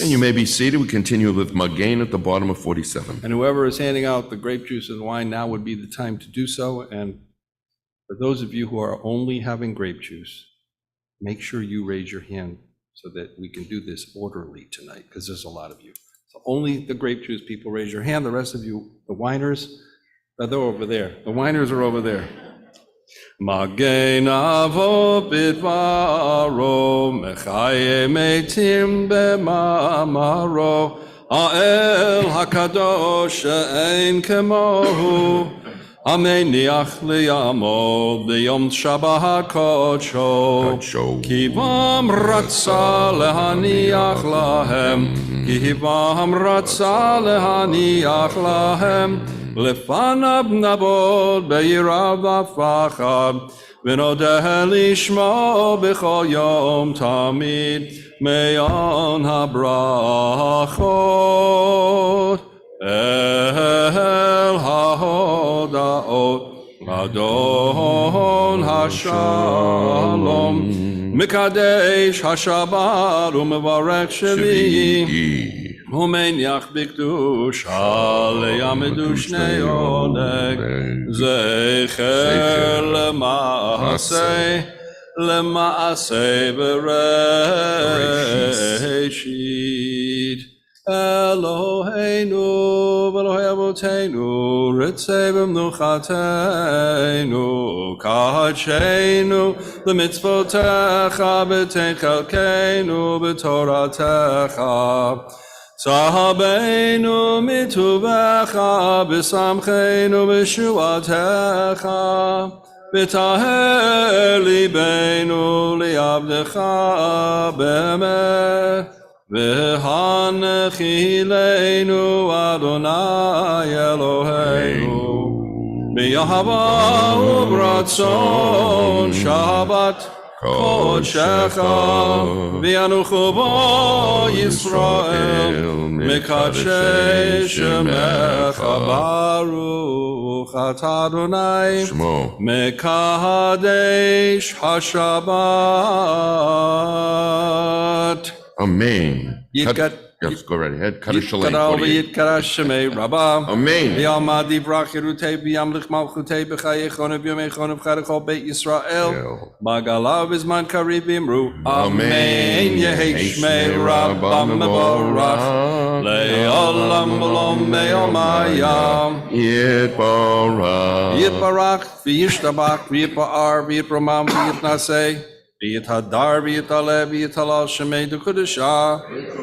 And you may be seated. We continue with Magain at the bottom of 47.
And whoever is handing out the grape juice and wine, now would be the time to do so. And for those of you who are only having grape juice, make sure you raise your hand so that we can do this orderly tonight, because there's a lot of you. So only the grape juice people raise your hand. The rest of you, the whiners, they're over there. The whiners are over there. Magen avo bidvaro, mechaye metim b'mamaro, ha'el hakadosh she'ein kemohu, המניח ליעמוד ביום שבת קודשו, כי בם רצה להניח להם, כי בם רצה להניח להם, לפניו נעבוד ביראה ופחד, ונודה לשמו בכל יום תמיד, מעיין הברכות. אל ההודעות, אדון השלום, מקדש השבת ומברך שלי, ומניח בקדושה ליעמדו שני עונג, זכר למעשה בראשית. אלוהינו ואלוהי אבותינו, רצה במנוחתנו, קדשנו למצוותיך ותן חלקנו בתורתך. צהבנו מטובך, בשמחנו בשועתך, וטהר ליבנו לעבדך באמת. והנחילנו אדוני אלוהינו באהבה וברצון שבת קודשך וינוחו בו ישראל מקדשי שמך ברוך אתה אדוני מקדש השבת.
Amen. Yes, go right ahead. Kaddish Shalom. Amen.
V'yamad yivrach yerutei v'yamlich malchutei b'chayechon v'yomechon v'chadechol beit Yisrael b'galav b'zman karib v'imru Amen. Yehi shmei Rabbah mevorach le'olam v'lom me'omayam Yitbarach v'yishtabach v'yitpa'ar v'yitramam v'yitnaseh V'yithadar v'yitale v'yitalal shemei d'kudesha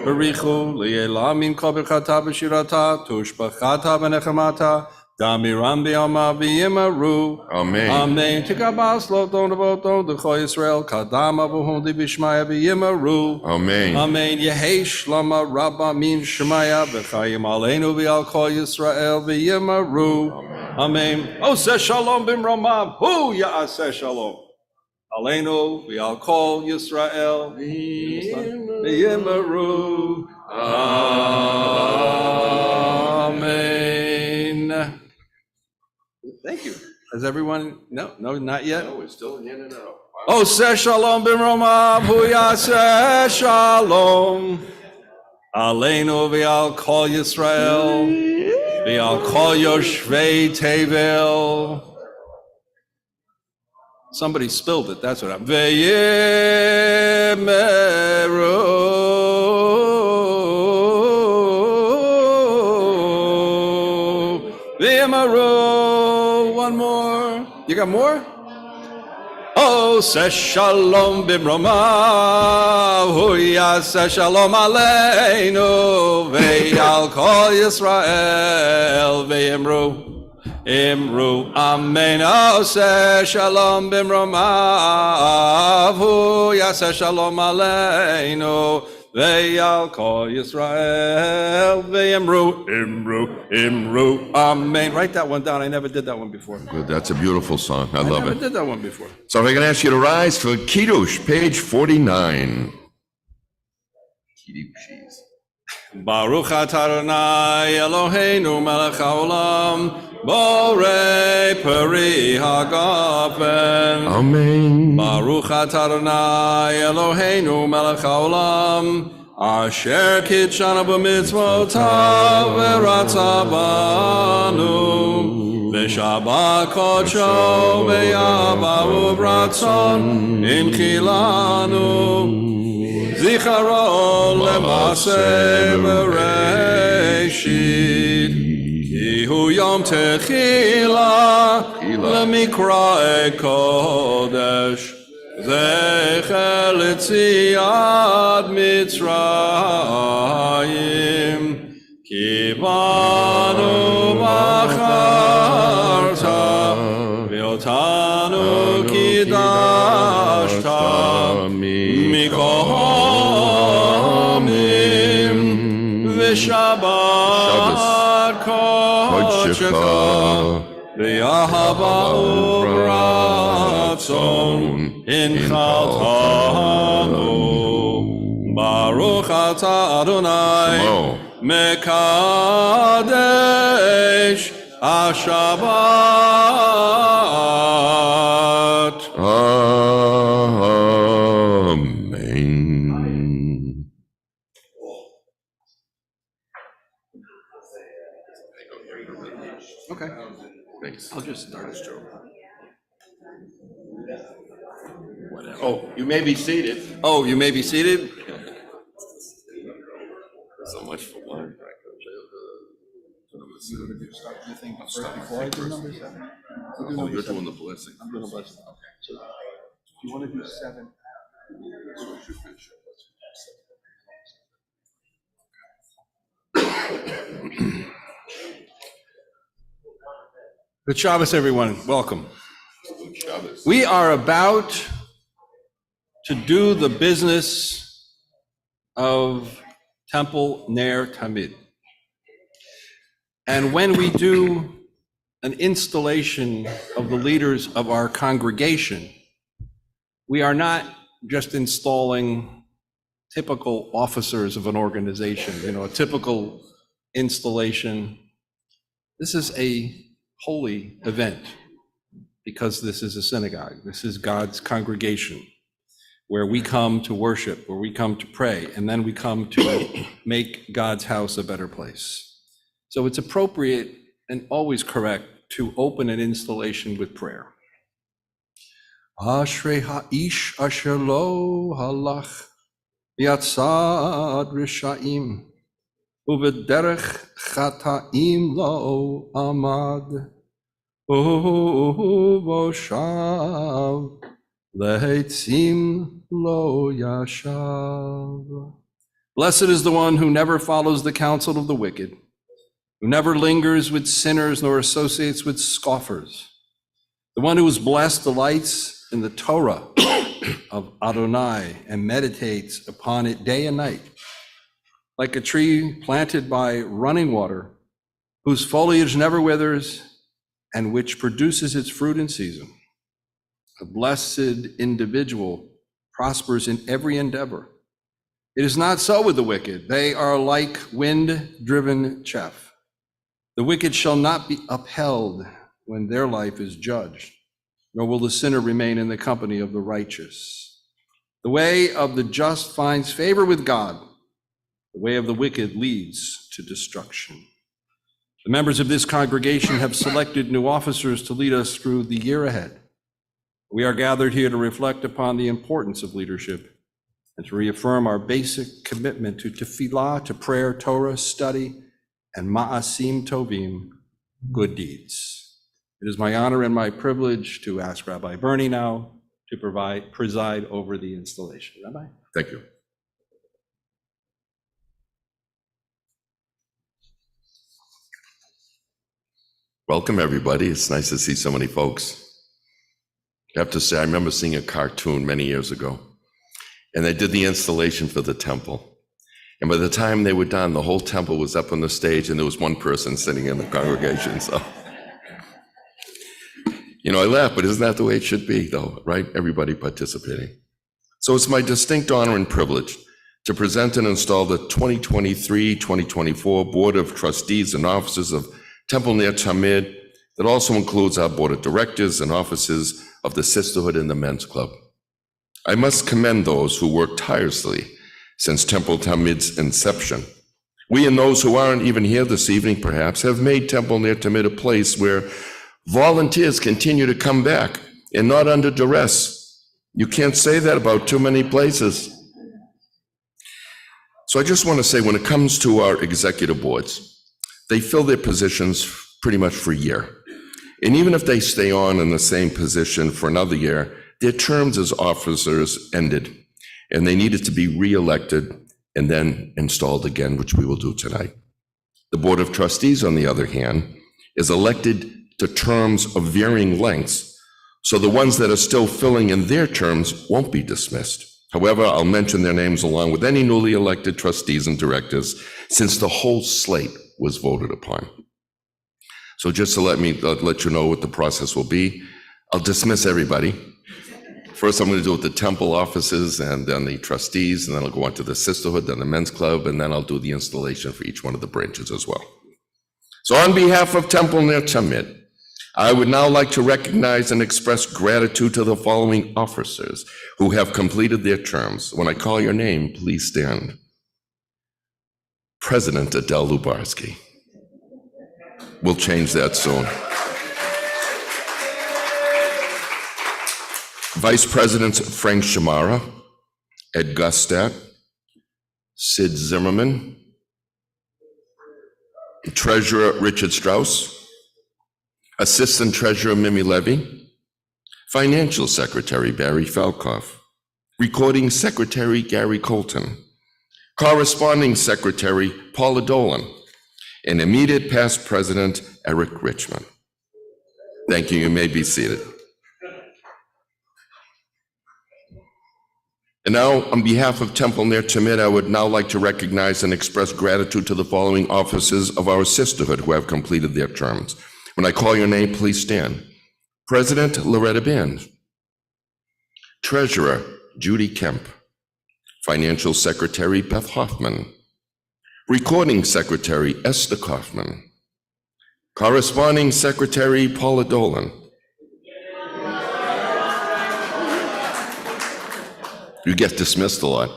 Barichu li'elamin kol b'chata b'shirata tushbachata v'nechamata damiram b'yama v'yimaru
Amen.
Amen. Tikabas lo don d'voton d'chol Yisrael kadam avuhon d'bishmaya v'yimaru
Amen.
Amen. Yehei shlama rabba min shemaya v'chayim aleinu v'al kol Yisrael v'yimaru Amen. Oseh shalom b'mromav hu ya'aseh shalom Aleinu v'al kol Yisrael v'yimaru. Amen. Thank you. Has everyone? No, not yet.
No, we're still handing it out.
Oh, say shalom b'mromav hu yaseh shalom. Aleinu v'al kol Yisrael v'al kol yoshvei tevel. Somebody spilled it, that's what I'm. V'yimaru. One more. You got more? Oh, say shalom b'mromav hu yaseh shalom aleinu v'al kol Yisrael v'yimru. Imru amen oseh shalom b'mromav hu yaseh shalom aleinu ve'al kol Yisrael ve'imru imru amen. Write that one down. I never did that one before.
Good. That's a beautiful song. I love
never
it.
did that one before.
So we're going to ask you to rise for Kiddush, page 49. Kiddushes.
Baruch atah Adonai Eloheinu melech haolam Borei Peri Hagafen.
Amen.
Baruch atah Adonai Eloheinu melech haolam, asher kitshanu b'mitzvotav v'ratza banu, v'shabbat kodsho v'yavahu b'ratzon imchilanu, zicharo lema'aseh b'reishit. Hu yom techila lemikra kodesh zecher letziat Mitzrayim ki banu bacharta ve'otanu kidashta mikol hamim v'shabbat Kodshecha v'yahava u'ratzon inchaltanu Baruch atah Adonai mekadesh HaShabbat.
Amen.
Okay. Thanks. I'll just start us, Joe.
Oh, you may be seated.
Oh, you may be seated.
So much for one.
Before I do number 7?
Oh, you're doing the blessing.
I'm doing a blessing. Okay. So, do you want to do 7?
Good Shabbos, everyone. Welcome.
Good Shabbos.
We are about to do the business of Temple Ner Tamid. And when we do an installation of the leaders of our congregation, we are not just installing typical officers of an organization, a typical installation. This is a holy event because this is a synagogue. This is God's congregation where we come to worship, where we come to pray, and then we come to make God's house a better place. So it's appropriate and always correct to open an installation with prayer. Ashrei ha'ish asher lo halach yatzad risha'im uvederech chata'im lo amad uvoshav lehetzim lo yashav. Blessed is the one who never follows the counsel of the wicked, who never lingers with sinners nor associates with scoffers. The one who is blessed delights in the Torah of Adonai and meditates upon it day and night, like a tree planted by running water, whose foliage never withers and which produces its fruit in season. A blessed individual prospers in every endeavor. It is not so with the wicked. They are like wind-driven chaff. The wicked shall not be upheld when their life is judged, nor will the sinner remain in the company of the righteous. The way of the just finds favor with God. The way of the wicked leads to destruction. The members of this congregation have selected new officers to lead us through the year ahead. We are gathered here to reflect upon the importance of leadership and to reaffirm our basic commitment to tefillah, to prayer, Torah, study, and ma'asim tovim, good deeds. It is my honor and my privilege to ask Rabbi Bernie now to preside over the installation. Rabbi?
Thank you. Welcome, everybody. It's nice to see so many folks. I have to say, I remember seeing a cartoon many years ago, and they did the installation for the temple. And by the time they were done, the whole temple was up on the stage, and there was one person sitting in the congregation. So, I laugh, but isn't that the way it should be, though, right? Everybody participating. So it's my distinct honor and privilege to present and install the 2023-2024 Board of Trustees and Officers of Temple Ner Tamid that also includes our board of directors and officers of the Sisterhood and the Men's Club. I must commend those who worked tirelessly since Temple Tamid's inception. We and those who aren't even here this evening, perhaps, have made Temple Ner Tamid a place where volunteers continue to come back and not under duress. You can't say that about too many places. So I just want to say, when it comes to our executive boards, they fill their positions pretty much for a year. And even if they stay on in the same position for another year, their terms as officers ended, and they needed to be re-elected and then installed again, which we will do tonight. The Board of Trustees, on the other hand, is elected to terms of varying lengths, so the ones that are still filling in their terms won't be dismissed. However, I'll mention their names along with any newly elected trustees and directors, since the whole slate was voted upon. So just to let you know what the process will be, I'll dismiss everybody. First, I'm going to do it with the temple offices and then the trustees, and then I'll go on to the sisterhood, then the men's club, and then I'll do the installation for each one of the branches as well. So on behalf of Temple Ner Tamid, I would now like to recognize and express gratitude to the following officers who have completed their terms. When I call your name, please stand. President Adele Lubarski. We'll change that soon. Vice Presidents Frank Shamara, Ed Gustat, Sid Zimmerman, Treasurer Richard Strauss, Assistant Treasurer Mimi Levy, Financial Secretary Barry Falkoff, Recording Secretary Gary Colton, Corresponding Secretary Paula Dolan, and immediate past President Eric Richmond. Thank you. You may be seated. And now, on behalf of Temple Ner Tamid, I would now like to recognize and express gratitude to the following officers of our sisterhood who have completed their terms. When I call your name, please stand. President Loretta Band. Treasurer Judy Kemp. Financial Secretary Beth Hoffman. Recording Secretary Esther Kaufman. Corresponding Secretary Paula Dolan. You get dismissed a lot.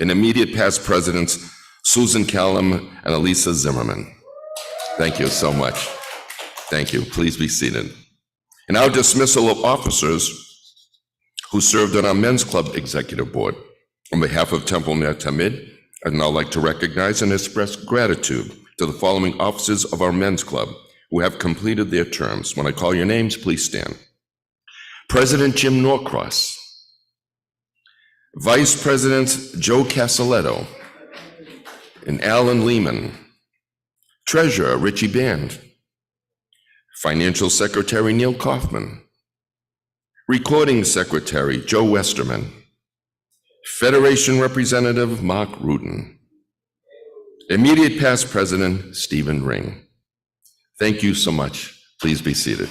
And immediate past presidents Susan Callum and Elisa Zimmerman. Thank you so much. Thank you. Please be seated. And our dismissal of officers who served on our Men's Club Executive Board. On behalf of Temple Ner Tamid, I'd now like to recognize and express gratitude to the following officers of our Men's Club who have completed their terms. When I call your names, please stand. President Jim Norcross, Vice Presidents Joe Casaletto and Alan Lehman, Treasurer Richie Band, Financial Secretary Neil Kaufman, Recording Secretary Joe Westerman, Federation Representative Mark Rudin, Immediate Past President Stephen Ring. Thank you so much. Please be seated.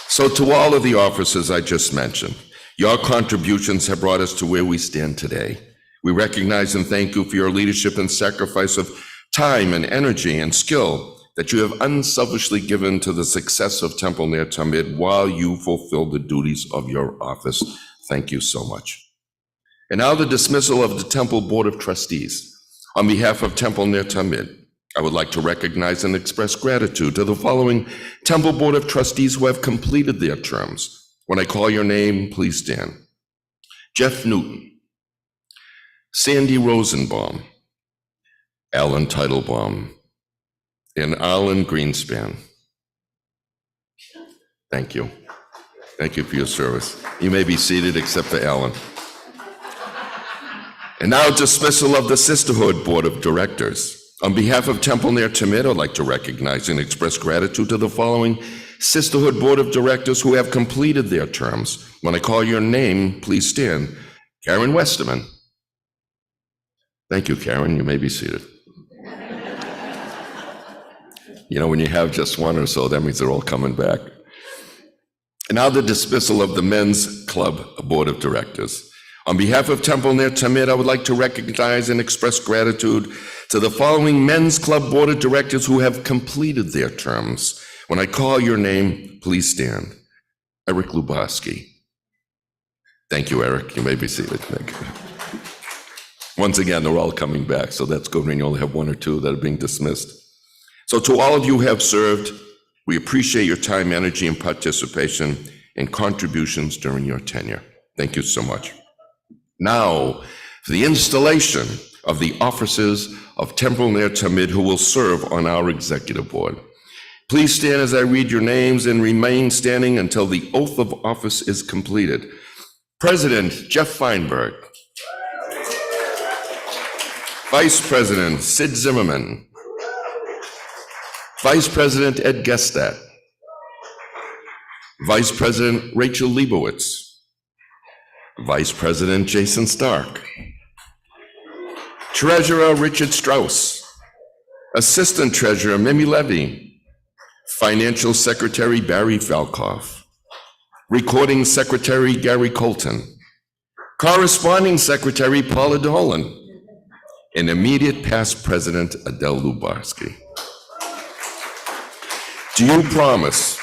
So to all of the officers I just mentioned, your contributions have brought us to where we stand today. We recognize and thank you for your leadership and sacrifice of time and energy and skill that you have unselfishly given to the success of Temple Ner Tamid while you fulfill the duties of your office. Thank you so much. And now the dismissal of the Temple Board of Trustees. On behalf of Temple Ner Tamid, I would like to recognize and express gratitude to the following Temple Board of Trustees who have completed their terms. When I call your name, please stand. Jeff Newton, Sandy Rosenbaum, Alan Teitelbaum, and Alan Greenspan. Thank you. Thank you for your service. You may be seated except for Alan. And now dismissal of the Sisterhood Board of Directors. On behalf of Temple Ner Tamid, I'd like to recognize and express gratitude to the following Sisterhood Board of Directors who have completed their terms. When I call your name, please stand. Karen Westerman. Thank you, Karen. You may be seated. You know, when you have just one or so, that means they're all coming back. And now the dismissal of the Men's Club Board of Directors. On behalf of Temple Ner Tamid, I would like to recognize and express gratitude to the following Men's Club Board of Directors who have completed their terms. When I call your name, please stand. Eric Luboski. Thank you, Eric. You may be seated. Thank you. Once again, they're all coming back, so that's good when you only have one or two that are being dismissed. So to all of you who have served, we appreciate your time, energy, and participation and contributions during your tenure. Thank you so much. Now, for the installation of the officers of Temple Ner Tamid who will serve on our executive board. Please stand as I read your names and remain standing until the oath of office is completed. President Jeff Feinberg. Vice President Sid Zimmerman. Vice President Ed Gestad. Vice President Rachel Leibowitz. Vice President Jason Stark. Treasurer Richard Strauss. Assistant Treasurer Mimi Levy. Financial Secretary Barry Falkoff. Recording Secretary Gary Colton. Corresponding Secretary Paula Dolan. And immediate past President Adele Luboski. Do you promise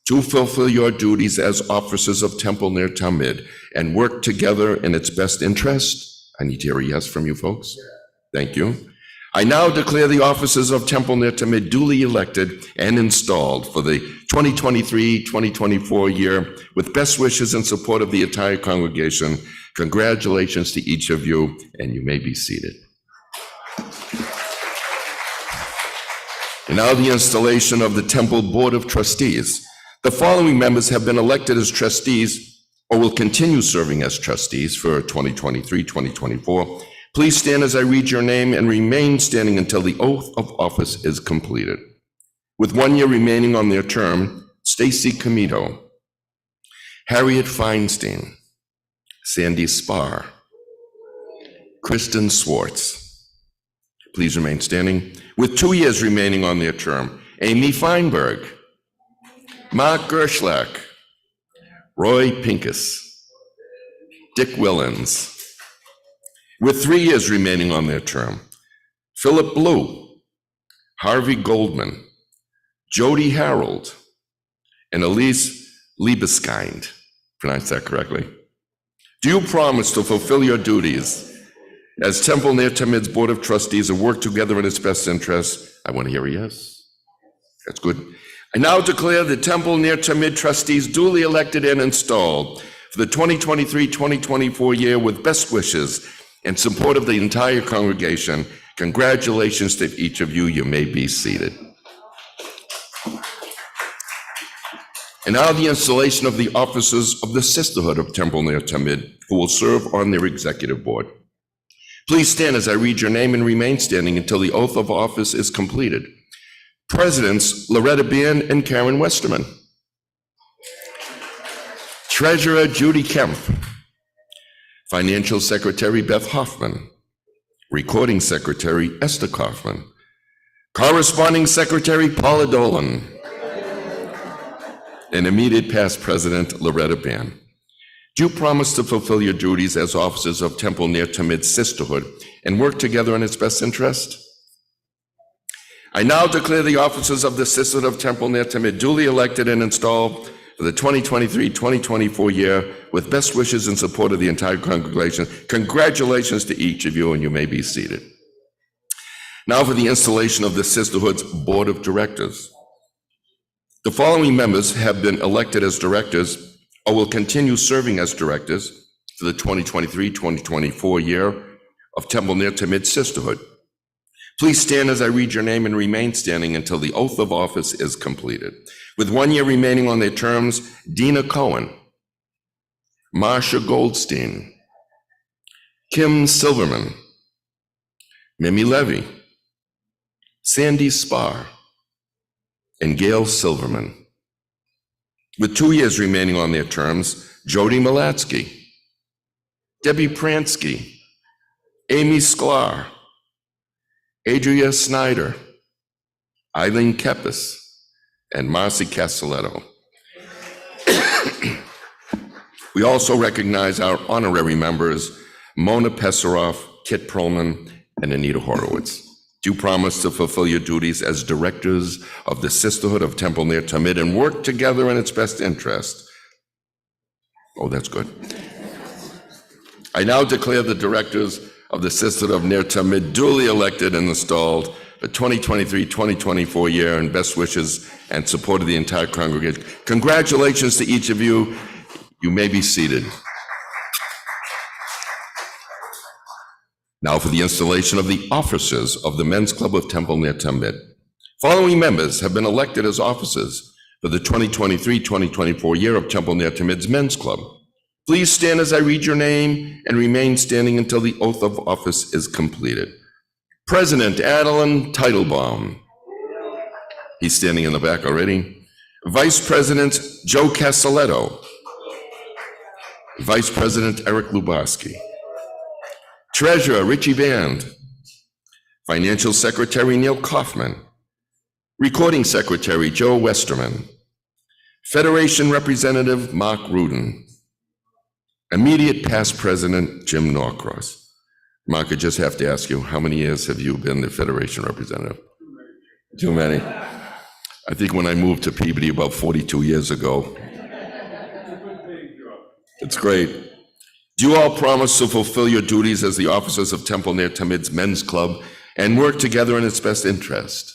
to fulfill your duties as officers of Temple Ner Tamid and work together in its best interest? I need to hear a yes from you folks. Thank you. I now declare the officers of Temple Ner Tamid duly elected and installed for the 2023-2024 year with best wishes and support of the entire congregation. Congratulations to each of you, and you may be seated. And now the installation of the Temple Board of Trustees. The following members have been elected as trustees or will continue serving as trustees for 2023-2024. Please stand as I read your name and remain standing until the oath of office is completed. With 1 year remaining on their term, Stacy Comito, Harriet Feinstein, Sandy Spar, Kristen Swartz. Please remain standing. With 2 years remaining on their term, Amy Feinberg, Mark Gerschlach, Roy Pincus, Dick Willens. With 3 years remaining on their term, Philip Blue, Harvey Goldman, Jody Harold, and Elise Liebeskind. Pronounced that correctly? Do you promise to fulfill your duties as Temple Ner Tamid's Board of Trustees and work together in its best interests? I want to hear a yes. That's good. I now declare the Temple Ner Tamid trustees duly elected and installed for the 2023-2024 year with best wishes and support of the entire congregation. Congratulations to each of you. You may be seated. And now the installation of the officers of the Sisterhood of Temple Ner Tamid who will serve on their executive board. Please stand as I read your name and remain standing until the oath of office is completed. Presidents Loretta Bean and Karen Westerman. Treasurer Judy Kemp. Financial Secretary Beth Hoffman. Recording Secretary Esther Kaufman. Corresponding Secretary Paula Dolan. And immediate past President Loretta Bean. Do you promise to fulfill your duties as officers of Temple Ner Tamid Sisterhood and work together in its best interest? I now declare the officers of the Sisterhood of Temple Ner Tamid duly elected and installed for the 2023-2024 year with best wishes and support of the entire congregation. Congratulations to each of you, and you may be seated. Now for the installation of the Sisterhood's Board of Directors. The following members have been elected as directors or will continue serving as directors for the 2023-2024 year of Temple Ner Tamid Sisterhood. Please stand as I read your name and remain standing until the oath of office is completed. With 1 year remaining on their terms, Dina Cohen, Marsha Goldstein, Kim Silverman, Mimi Levy, Sandy Spar, and Gail Silverman. With 2 years remaining on their terms, Jody Malatsky, Debbie Pransky, Amy Sklar, Adria Snyder, Eileen Kepis, and Marcy Castelletto. We also recognize our honorary members, Mona Pesaroff, Kit Perlman, and Anita Horowitz. Do promise to fulfill your duties as directors of the Sisterhood of Temple Ner Tamid and work together in its best interest. Oh, that's good. I now declare the directors of the Sisterhood of Ner Tamid duly elected and installed for 2023-2024 year, and best wishes and support of the entire congregation. Congratulations to each of you. You may be seated. Now for the installation of the officers of the Men's Club of Temple Ner Tamid. Following members have been elected as officers for the 2023-2024 year of Temple Ner Tamid's Men's Club. Please stand as I read your name and remain standing until the oath of office is completed. President Adeline Teitelbaum. He's standing in the back already. Vice President Joe Castelletto. Vice President Eric Lubarski. Treasurer Richie Band. Financial Secretary Neil Kaufman. Recording Secretary Joe Westerman. Federation Representative Mark Rudin. Immediate past President Jim Norcross. Mark, I just have to ask you, how many years have you been the Federation representative? Too many. I think when I moved to Peabody about 42 years ago. It's great. Do you all promise to fulfill your duties as the officers of Temple Ner Tamid's Men's Club and work together in its best interest?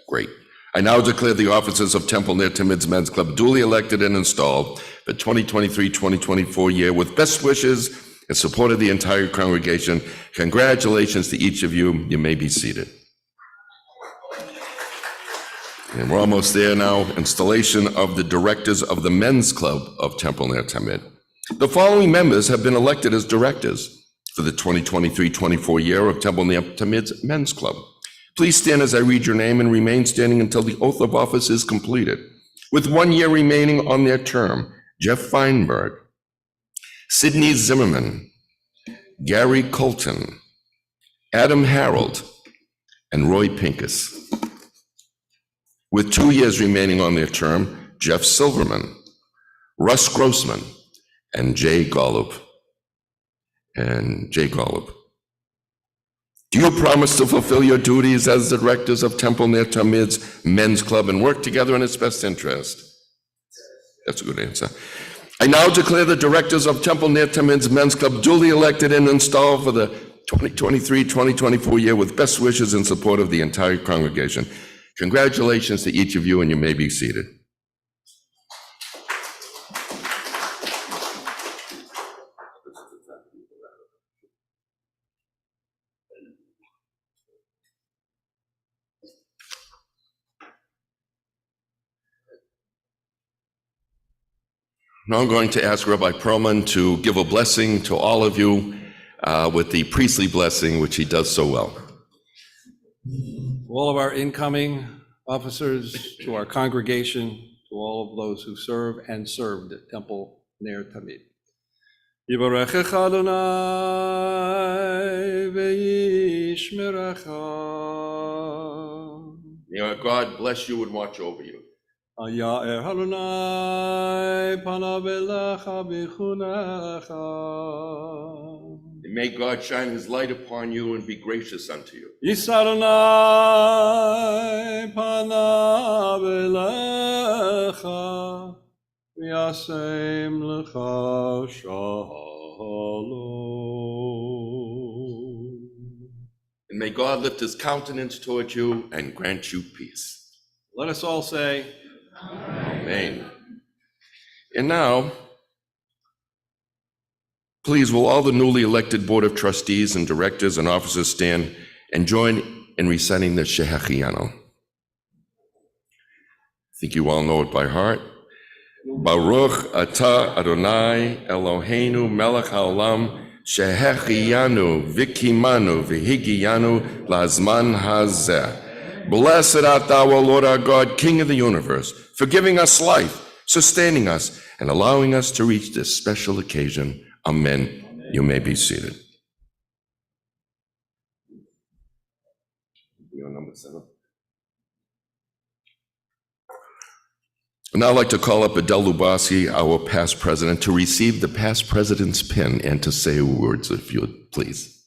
Great. I now declare the officers of Temple Ner Tamid's Men's Club duly elected and installed for 2023-2024 year with best wishes and support of the entire congregation. Congratulations to each of you. You may be seated. And we're almost there now. Installation of the directors of the Men's Club of Temple Ner Tamid. The following members have been elected as directors for the 2023-24 year of Temple Ner Tamid's Men's Club. Please stand as I read your name and remain standing until the oath of office is completed. With 1 year remaining on their term, Jeff Feinberg, Sidney Zimmerman, Gary Colton, Adam Harold, and Roy Pincus. With 2 years remaining on their term, Jeff Silverman, Russ Grossman, and Jay Golub. Do you promise to fulfill your duties as the directors of Temple Ner Tamid's Men's Club and work together in its best interest? That's a good answer. I now declare the directors of Temple Ner Tamid's Men's Club duly elected and installed for the 2023-2024 year with best wishes and support of the entire congregation. Congratulations to each of you, and you may be seated. Now I'm going to ask Rabbi Perlman to give a blessing to all of you with the priestly blessing, which he does so well.
To all of our incoming officers, to our congregation, to all of those who serve and served at Temple Ner Tamid. Yivarechecha Adonai ve'yishmerecha.
May God bless you and watch over you.
Ya'er Adonai panav elecha b'chunecha.
And may God shine his light upon you and be gracious unto you.
Yis Adonai panav elecha v'yasem lecha shalom.
And may God lift his countenance toward you and grant you peace.
Let us all say,
Amen. And now, please, will all the newly elected Board of Trustees and Directors and Officers stand and join in reciting the Shehechianu. I think you all know it by heart. Baruch atah Adonai Eloheinu melech haolam shehechianu v'kimanu v'higiyanu lazman hazeh. Blessed art thou, O Lord our God, King of the universe, for giving us life, sustaining us, and allowing us to reach this special occasion. Amen. You may be seated. Number 7. And I'd like to call up Adele Luboski, our past president, to receive the past president's pin and to say words, if you would, please.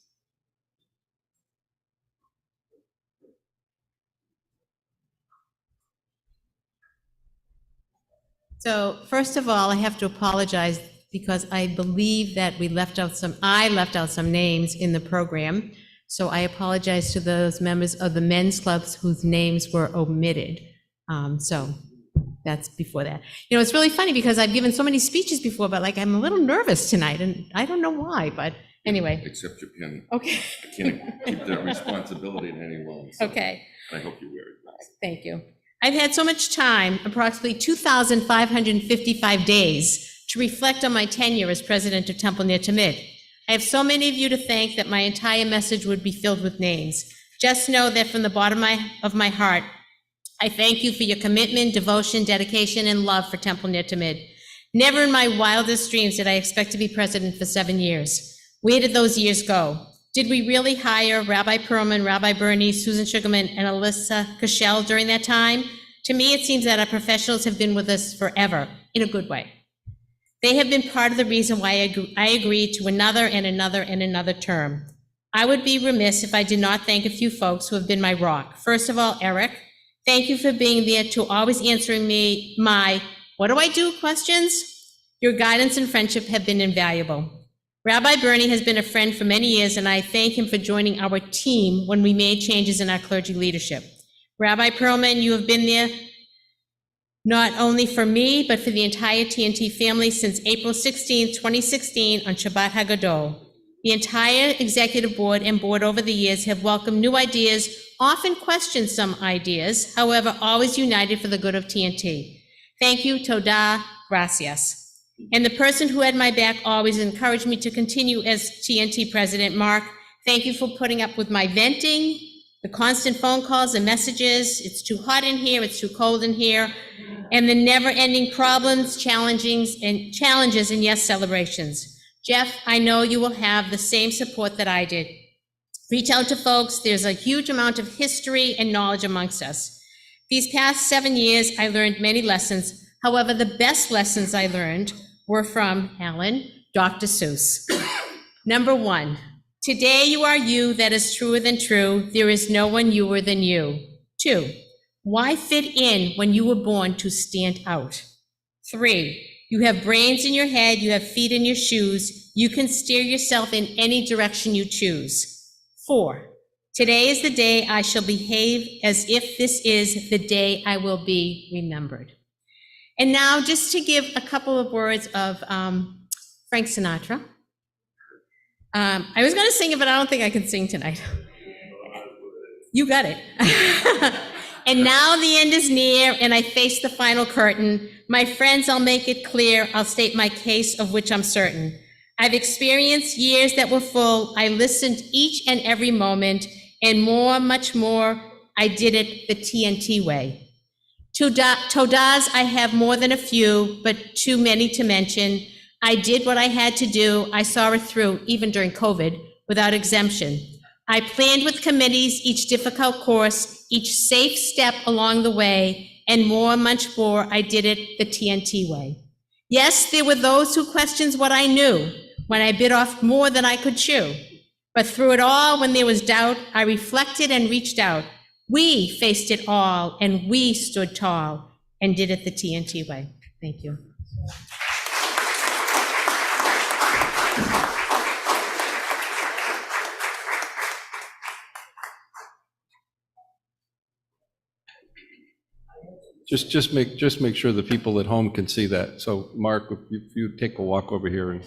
So first of all, I have to apologize because I believe that I left out some names in the program. So I apologize to those members of the men's clubs whose names were omitted. So that's before that. You know, it's really funny because I've given so many speeches before, but like I'm a little nervous tonight and I don't know why, but anyway.
Accept your pin.
Okay.
I can't keep that responsibility in any longer. So
Okay.
I hope you wear it.
Thank you. I've had so much time, approximately 2,555 days, to reflect on my tenure as president of Temple Ner Tamid. I have so many of you to thank that my entire message would be filled with names. Just know that from the bottom of my heart, I thank you for your commitment, devotion, dedication, and love for Temple Ner Tamid. Never in my wildest dreams did I expect to be president for 7 years. Where did those years go? Did we really hire Rabbi Perlman, Rabbi Bernie, Susan Sugarman, and Alyssa Cashel during that time? To me, it seems that our professionals have been with us forever, in a good way. They have been part of the reason why I agreed to another and another and another term. I would be remiss if I did not thank a few folks who have been my rock. First of all, Eric, thank you for being there to always answering me my "what do I do?" questions. Your guidance and friendship have been invaluable. Rabbi Bernie has been a friend for many years, and I thank him for joining our team when we made changes in our clergy leadership. Rabbi Perlman, you have been there not only for me, but for the entire TNT family since April 16, 2016 on Shabbat HaGadol. The entire executive board and board over the years have welcomed new ideas, often questioned some ideas, however, always united for the good of TNT. Thank you, Toda, gracias. And the person who had my back always encouraged me to continue as TNT president, Mark, thank you for putting up with my venting, the constant phone calls and messages. It's too hot in here, it's too cold in here, and the never-ending problems, challenges, and yes, celebrations. Jeff, I know you will have the same support that I did. Reach out to folks. There's a huge amount of history and knowledge amongst us. These past 7 years, I learned many lessons. However, the best lessons I learned were from Alan, Dr. Seuss. Number 1, today you are you, that is truer than true. There is no one newer than you. 2, why fit in when you were born to stand out? 3, you have brains in your head, you have feet in your shoes. You can steer yourself in any direction you choose. 4, today is the day I shall behave as if this is the day I will be remembered. And now, just to give a couple of words of Frank Sinatra. I was going to sing it, but I don't think I can sing tonight. You got it. And now the end is near, and I face the final curtain. My friends, I'll make it clear. I'll state my case, of which I'm certain. I've experienced years that were full. I listened each and every moment, and more, much more, I did it the TNT way. Todas, I have more than a few, but too many to mention. I did what I had to do. I saw it through, even during COVID, without exemption. I planned with committees each difficult course, each safe step along the way, and more, much more, I did it the TNT way. Yes, there were those who questioned what I knew when I bit off more than I could chew. But through it all, when there was doubt, I reflected and reached out. We faced it all, and we stood tall and did it the TNT way. Thank you.
Just make sure the people at home can see that. So Mark, if you take a walk over here and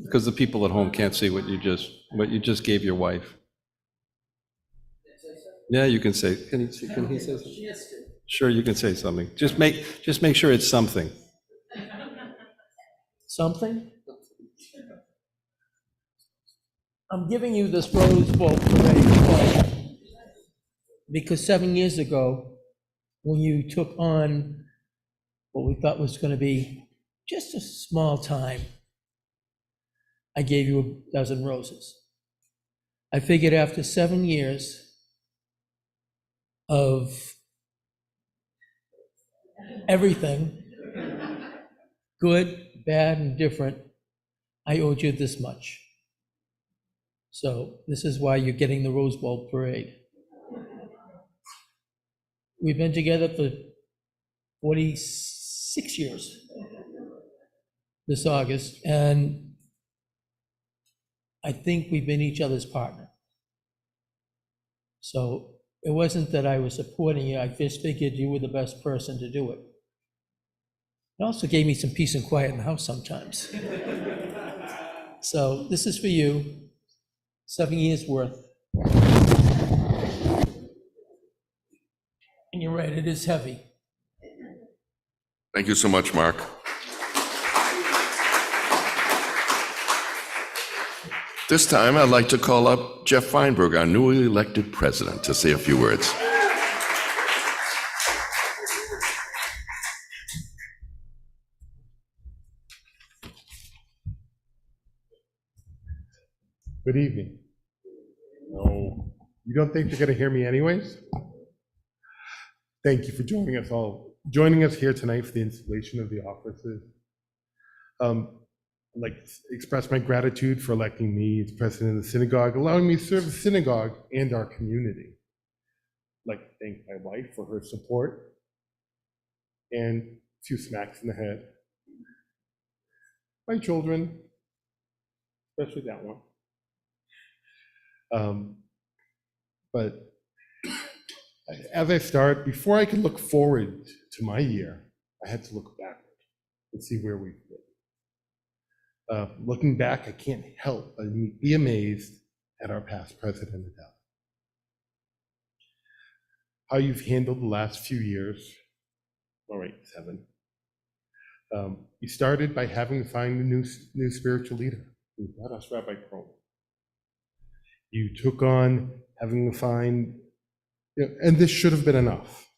because the people at home can't see what you just gave your wife. Yeah, you can say. Can he say something? Sure, you can say something. Just make sure it's something.
Something? I'm giving you this rose bowl today because 7 years ago, when you took on what we thought was going to be just a small time, I gave you a dozen roses. I figured after 7 years of everything, good, bad, and different, I owed you this much. So this is why you're getting the Rose Bowl parade. We've been together for 46 years this August, and I think we've been each other's partner. So it wasn't that I was supporting you, I just figured you were the best person to do it. It also gave me some peace and quiet in the house sometimes. So this is for you, 7 years worth. And you're right, it is heavy.
Thank you so much, Mark. This time, I'd like to call up Jeff Feinberg, our newly elected president, to say a few words.
Good evening. No, you don't think they're going to hear me anyways? Thank you for joining us here tonight for the installation of the offices. I'd like to express my gratitude for electing me as president of the synagogue, allowing me to serve the synagogue and our community. I'd like to thank my wife for her support and a few smacks in the head. My children, especially that one. But as I start, before I could look forward to my year, I had to look backward and see where we've been. Looking back, I can't help but be amazed at our past president, Adele. How you've handled the last few years, all right, 7. You started by having to find a new spiritual leader. You brought us Rabbi Crone. You took on having to find, and this should have been enough.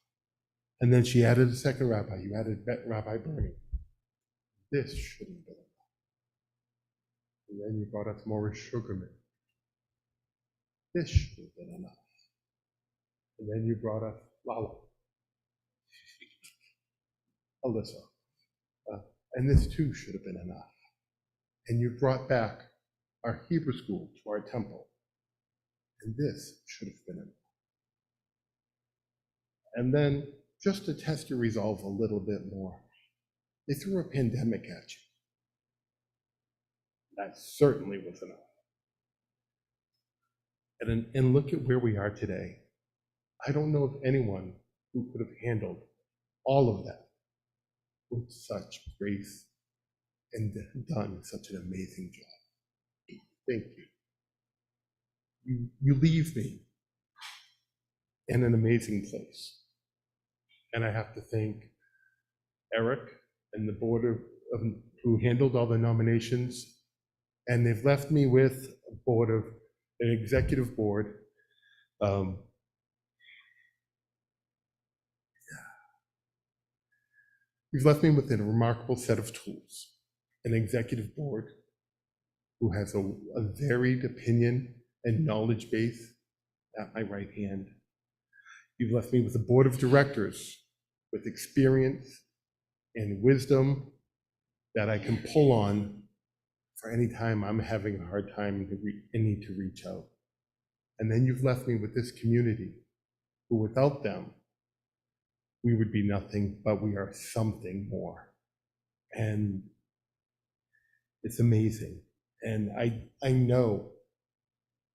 And then she added a second rabbi. You added Rabbi Bernie. This should have been enough. And then you brought us Morris Sugarman. This should have been enough. And then you brought us Lala, Alyssa. And this too should have been enough. And you brought back our Hebrew school to our temple. And this should have been enough. And then, just to test your resolve a little bit more, they threw a pandemic at you. That certainly was enough. And look at where we are today. I don't know of anyone who could have handled all of that with such grace and done such an amazing job. Thank you. You leave me in an amazing place. And I have to thank Eric and the board who handled all the nominations. And they've left me with an executive board. You've left me with a remarkable set of tools. An executive board who has a varied opinion and knowledge base at my right hand. You've left me with a board of directors with experience and wisdom that I can pull on for any time I'm having a hard time and need to reach out. And then you've left me with this community who without them, we would be nothing, but we are something more. And it's amazing. And I know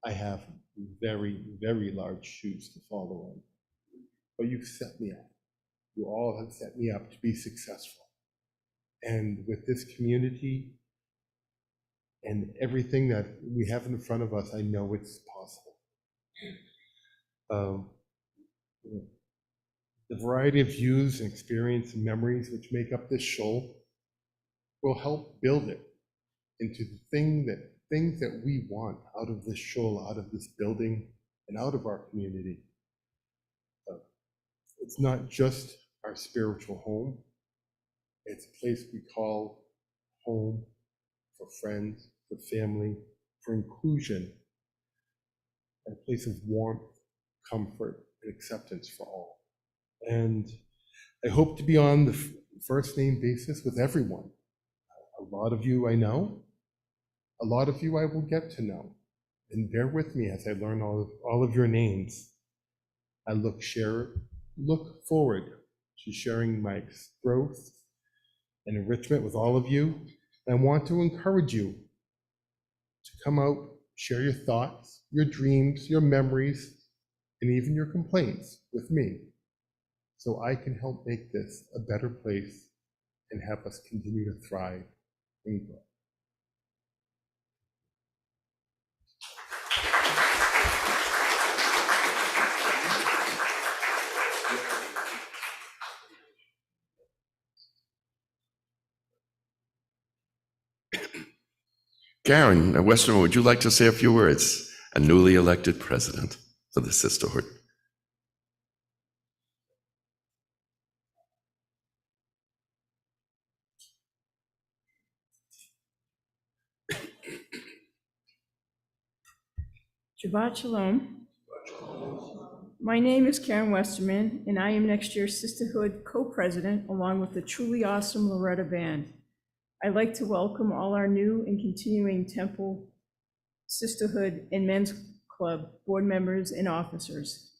I have very, very large shoes to follow in. But you've set me up. You all have set me up to be successful. And with this community and everything that we have in front of us, I know it's possible. The variety of views and experience and memories which make up this show will help build it into the things that we want out of this show, out of this building, and out of our community. It's not just our spiritual home. It's a place we call home for friends, for family, for inclusion, and a place of warmth, comfort, and acceptance for all. And I hope to be on the first name basis with everyone. A lot of you I know, a lot of you I will get to know. And bear with me as I learn all of your names. I look forward to sharing my growth and enrichment with all of you. And I want to encourage you to come out, share your thoughts, your dreams, your memories, and even your complaints with me, so I can help make this a better place and have us continue to thrive and grow.
Karen Westerman, would you like to say a few words? A newly elected president for the sisterhood.
Shabbat Shalom. My name is Karen Westerman, and I am next year's Sisterhood co-president along with the truly awesome Loretta Band. I'd like to welcome all our new and continuing Temple Sisterhood and Men's Club board members and officers.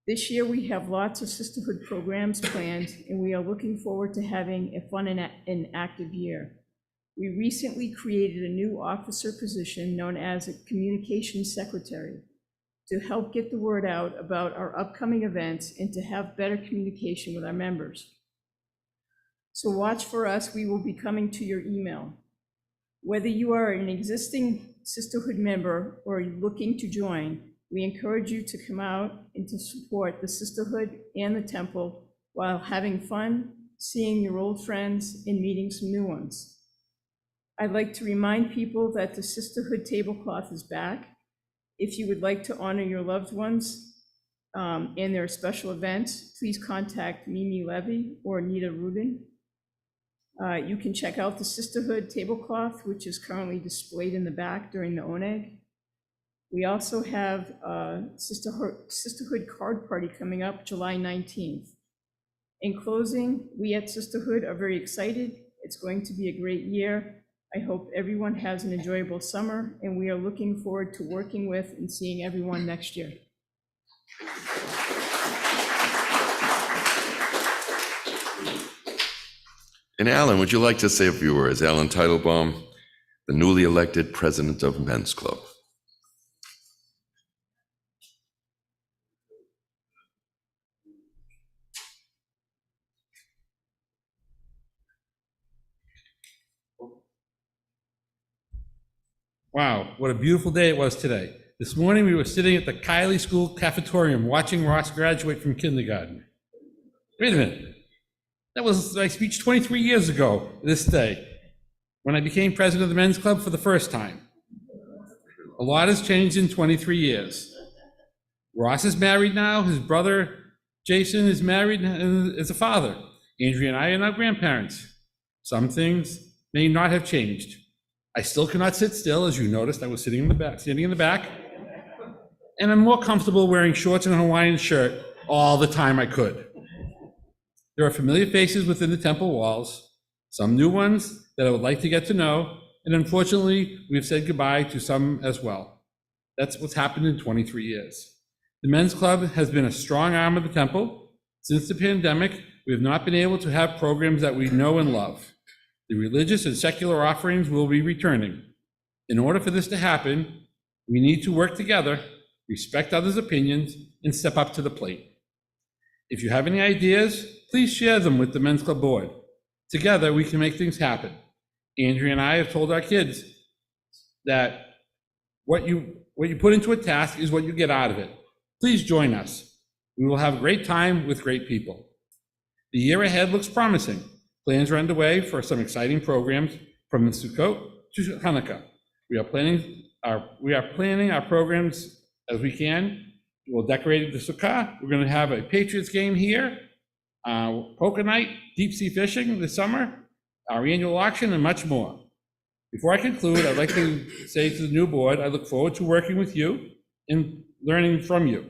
This year we have lots of sisterhood programs planned, and we are looking forward to having a fun and active year. We recently created a new officer position known as a communications secretary to help get the word out about our upcoming events and to have better communication with our members. So watch for us. We will be coming to your email. Whether you are an existing sisterhood member or looking to join, we encourage you to come out and to support the sisterhood and the temple while having fun, seeing your old friends, and meeting some new ones. I'd like to remind people that the sisterhood tablecloth is back. If you would like to honor your loved ones and their special events, please contact Mimi Levy or Anita Rudin. You can check out the sisterhood tablecloth, which is currently displayed in the back during the Oneg. We also have a sisterhood card party coming up July 19th. In closing, we at Sisterhood are very excited. It's going to be a great year. I hope everyone has an enjoyable summer, and we are looking forward to working with and seeing everyone next year.
And Alan, would you like to say a few words? Alan Teitelbaum, the newly elected president of Men's Club.
Wow, what a beautiful day it was today. This morning we were sitting at the Kiley School cafetorium watching Ross graduate from kindergarten. Wait a minute. That was my speech 23 years ago this day, when I became president of the Men's Club for the first time. A lot has changed in 23 years. Ross is married now. His brother, Jason, is married and is a father. Andrea and I are now grandparents. Some things may not have changed. I still cannot sit still, as you noticed. I was sitting in the back, and I'm more comfortable wearing shorts and a Hawaiian shirt all the time I could. There are familiar faces within the temple walls, some new ones that I would like to get to know, and unfortunately, we've said goodbye to some as well. That's what's happened in 23 years. The Men's Club has been a strong arm of the temple. Since the pandemic, we have not been able to have programs that we know and love. The religious and secular offerings will be returning. In order for this to happen, we need to work together, respect others' opinions, and step up to the plate. If you have any ideas, please share them with the Men's Club board. Together, we can make things happen. Andrea and I have told our kids that what you put into a task is what you get out of it. Please join us. We will have a great time with great people. The year ahead looks promising. Plans are underway for some exciting programs from the Sukkot to Hanukkah. We are planning our programs as we can. We'll decorate the Sukkah. We're going to have a Patriots game here, poker night, deep sea fishing this summer, our annual auction, and much more. Before I conclude, I'd like to say to the new board, I look forward to working with you and learning from you.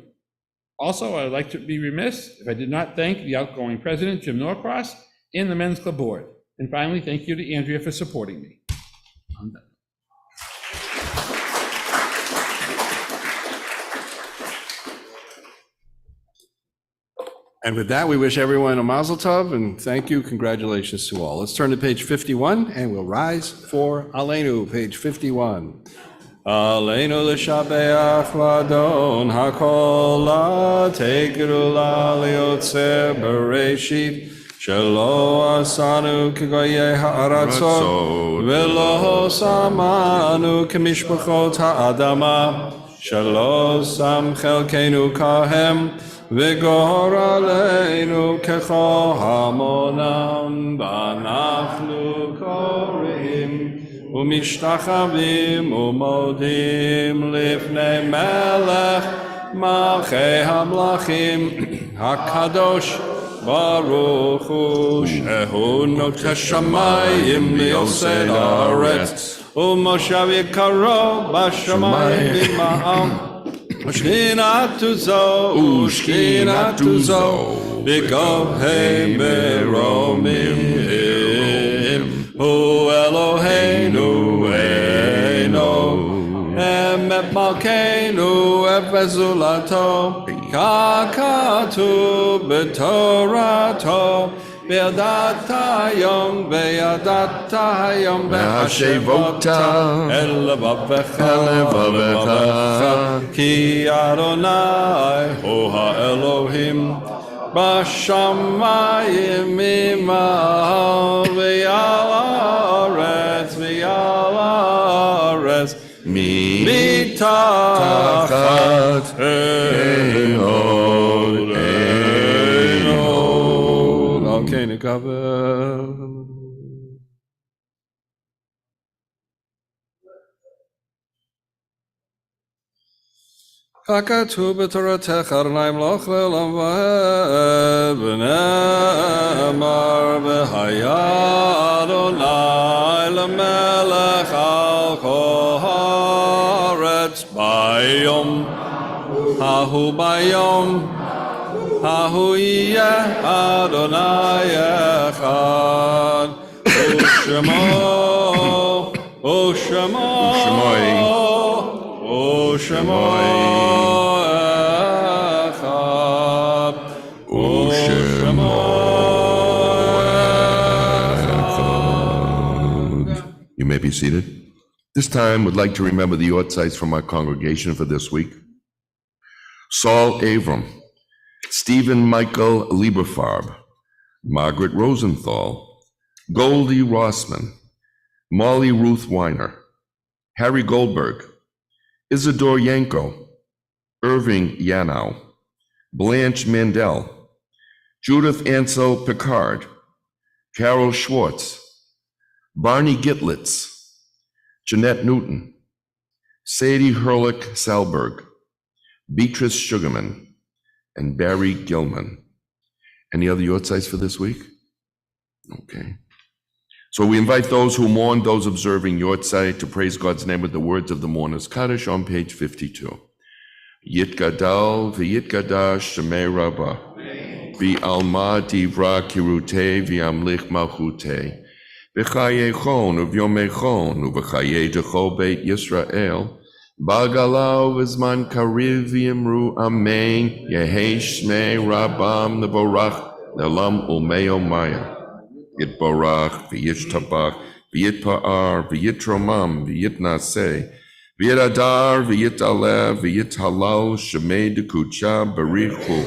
Also, I'd like to be remiss if I did not thank the outgoing president, Jim Norcross, and the Men's Club Board. And finally, thank you to Andrea for supporting me. I'm done.
And with that, we wish everyone a mazel tov, and thank you, congratulations to all. Let's turn to page 51, and we'll rise for Aleinu, page 51. Aleinu l'shabeach l'adon hakol l'tegru l'aliotzer bereshit shelo asanu k'goyei ha'aratzot v'lo samanu k'mishpachot ha'adama shelo sam chelkenu kahem v'gor aleinu k'cho hamonam v'anachnu korim ומשתחווים ומודים לפני מלך מלכי המלכים הקדוש ברוך הוא שהוא נוטה השמיים ויוסד הארץ ומושב יקרו בשמיים במעם ושכינתו זו בגבהי מרומים הוא אלוהינו אינו אמת מלכנו וזולתו ככתוב בתורתו וידעת היום והשבות אל לבבך כי אדוני הוא האלוהים בשמיים עמהו ועל הארץ מתחת עינינו. אוקיי, נקווה. ככתוב בתורתך אדוני ימלוך לעולם ועד ונאמר והיה אדוני למלך על כל הארץ ביום ההוא יהיה אדוני אחד ושמו אחד
You may be seated. This time, would like to remember the yortzites from our congregation for this week. Saul Avram, Stephen Michael Lieberfarb, Margaret Rosenthal, Goldie Rossman, Molly Ruth Weiner, Harry Goldberg, Isidore Yanko, Irving Yanow, Blanche Mandel, Judith Ansel Picard, Carol Schwartz, Barney Gitlitz, Jeanette Newton, Sadie Herlick Salberg, Beatrice Sugarman, and Barry Gilman. Any other yortzites for this week? Okay. So we invite those who mourn, those observing yortzeit, to praise God's name with the words of the mourner's Kaddish on page 52. Yitgadal v'yitgadash shemei Rabbah, v'alma divra kirutei v'amlich malchutei, v'chayechon uv'yomechon uv'chaye decho beit Yisrael, b'galau v'zman kariv v'yimru amen, yehei shmei Rabbam nevorach nelam ulmeo maya. Yitbarach, v'yishtabach, v'yitpa'ar, v'yitromam, v'yitnaseh, v'yitadar, v'yitaleh, v'yithalal, shemei dekucha, barichu,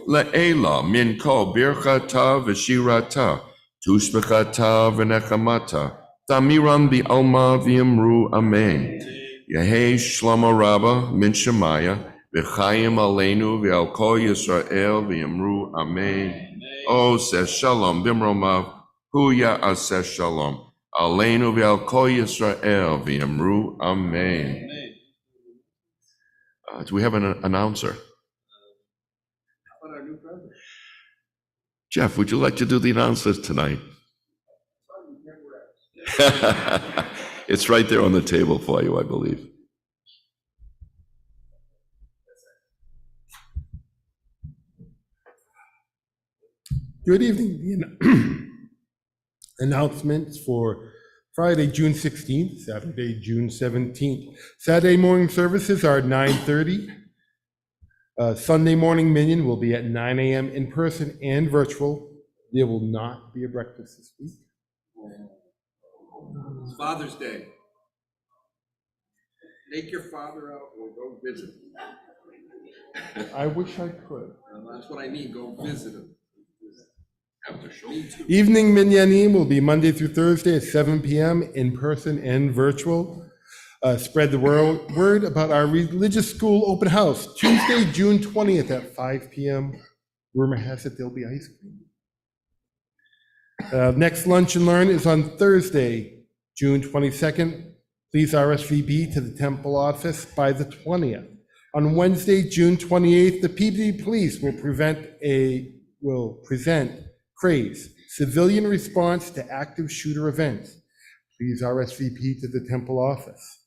le'ela, min kol birchata, v'shirata, tushbechata, v'nechamata, tamiram v'alma, v'yimru, amen. Yehei shlama rabba, min shemaya, v'chayim aleinu, v'al kol Yisrael, v'yimru, amen. O says shalom, bimromav, Huya aseh shalom. Aleinu v'al kol Yisrael v'yamru amen. Do we have an announcer? Jeff, would you like to do the announcements tonight? It's right there on the table for you, I believe.
Good evening. The announcements for Friday, June 16th, Saturday, June 17th. Saturday morning services are at 9:30. Sunday morning minion will be at 9 a.m. in person and virtual. There will not be a breakfast this week.
It's Father's Day. Take your father out or go visit him.
I wish I could.
That's what I mean, go visit him. Me too.
Evening minyanim will be Monday through Thursday at 7 p.m. in person and virtual. Spread the word about our religious school open house, Tuesday, June 20th at 5 p.m. Rumor has it there'll be ice cream. Next Lunch and Learn is on Thursday, June 22nd. Please RSVP to the temple office by the 20th. On Wednesday, June 28th, the Peabody Police will present CRAZE, Civilian Response to Active Shooter Events. Please RSVP to the temple office.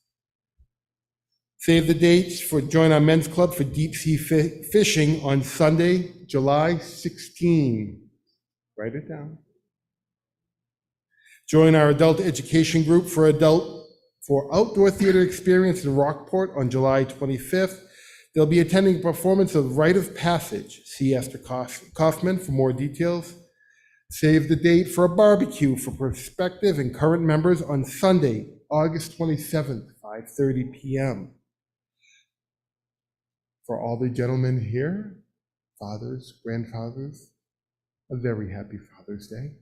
Save the dates for join our men's club for deep sea fishing on Sunday, July 16. Write it down. Join our adult education group for outdoor theater experience in Rockport on July 25th. They'll be attending a performance of Rite of Passage. See Esther Kaufman for more details. Save the date for a barbecue for prospective and current members on Sunday, August 27th, 5:30 p.m. For all the gentlemen here, fathers, grandfathers, a very happy Father's Day.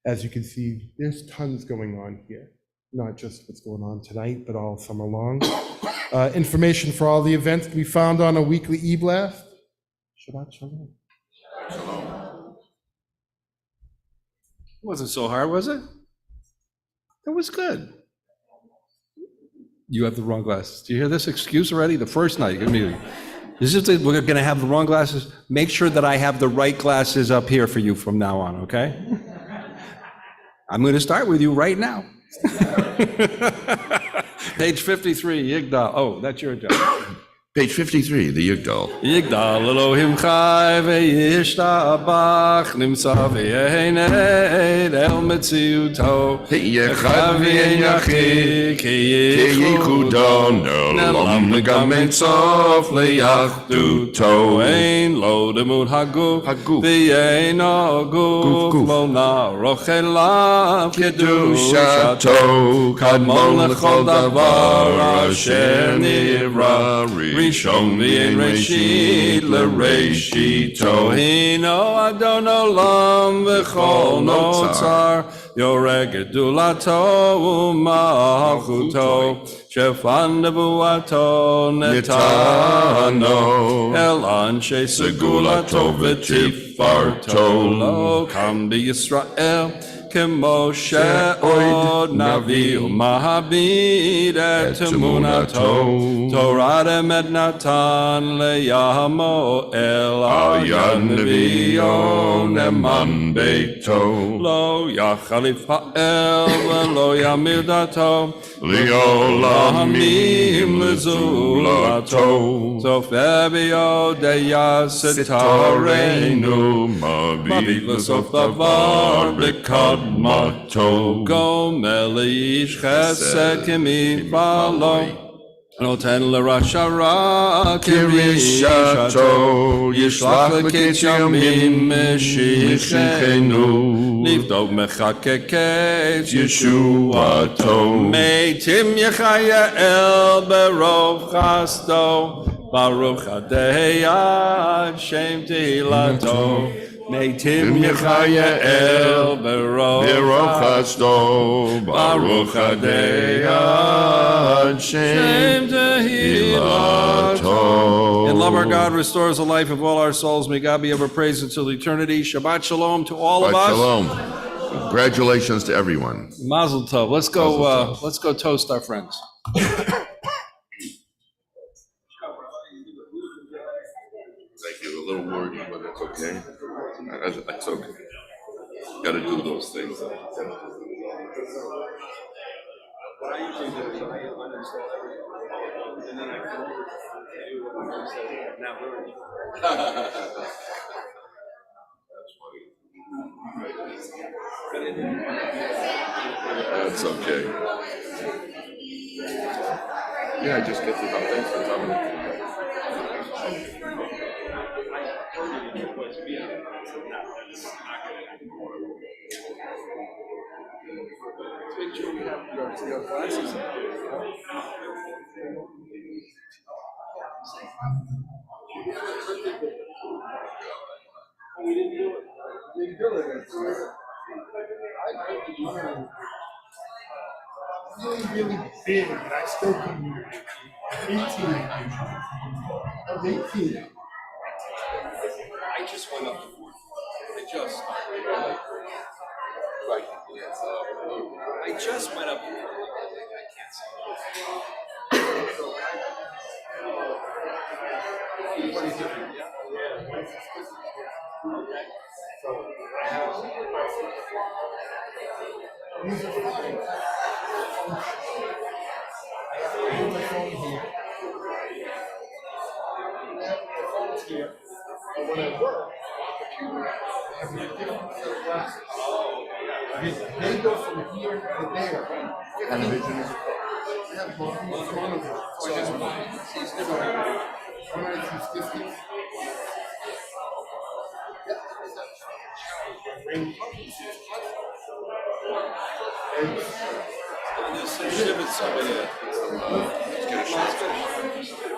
As you can see, there's tons going on here, not just what's going on tonight, but all summer long. Information for all the events can be found on a weekly e-blast. Shabbat Shalom.
It wasn't so hard, was it? It was good. You have the wrong glasses. Do you hear this excuse already? The first night, we're going to have the wrong glasses. Make sure that I have the right glasses up here for you from now on, okay? I'm going to start with you right now. Page 53, Yigdal. Oh, that's your job.
Page 53, the Yigdal.
Yigdal Elohim Chai ve'yishtabach nimsa ve'yehened el metziuto echad ve'yen yachid
Keyikudo ne'lam negam ein sof le'yachduto
ein lo demut haguf ve'yen aguf lo na'rochel lav kedushato kadmon lechol davar asher nivra Rishon v'yein Reshit l'Reshito Hino Adon Olam v'chol notzar Yoreh gedulato u'malchuto Shefan nevuato netano El anshe segulato v'tifarto Lo kam b'Yisrael Kemoshe od navi u'mahabid et emunato Torah emet natan leyamo el ayan neviyo neman beito Lo yachalif ha'el v'lo yamir dato Liolamim lezulato Sofer b'yodea setarenu Mabit l'sof davar b'kad Mato Gomel ish chesed kimi balo Noten l'rasha ra kirishato Yishlach l'ketz yamim meshichenu Livdog mechakeketz Yeshuato Meitim yechaya el berov chasto Baruch adei Shem tehilato Meitim yechaya el berov chasto Baruch adei Shem tehilato. And love our God restores the life of all our souls. May God be ever praised until eternity. Shabbat shalom to all of us.
Shalom. Congratulations to everyone.
Mazel tov. Let's go. Let's go toast our friends.
Thank you. A little wordy, but that's okay. That's okay. Got to do those things.
What I usually do is I uninstall everything, and then I come over to you when I say, now learn.
That's okay. Yeah, I just get to know. Thanks for coming.
Make sure we have your glasses. We didn't do it. We didn't do it. Really, really big, and I still couldn't use it. 18. I was 18.
I just went up to 4. I just. Right. I just went up to 4. I can't see. What is it? Okay. So I have.
These are fine. I have my phone here. My phone's here. And when I work, I have a different set of glasses. They go from here to there. And vision is I have both of them. So I just want to see different. When I choose distance.
There's some shivers over there. Let's get a shot.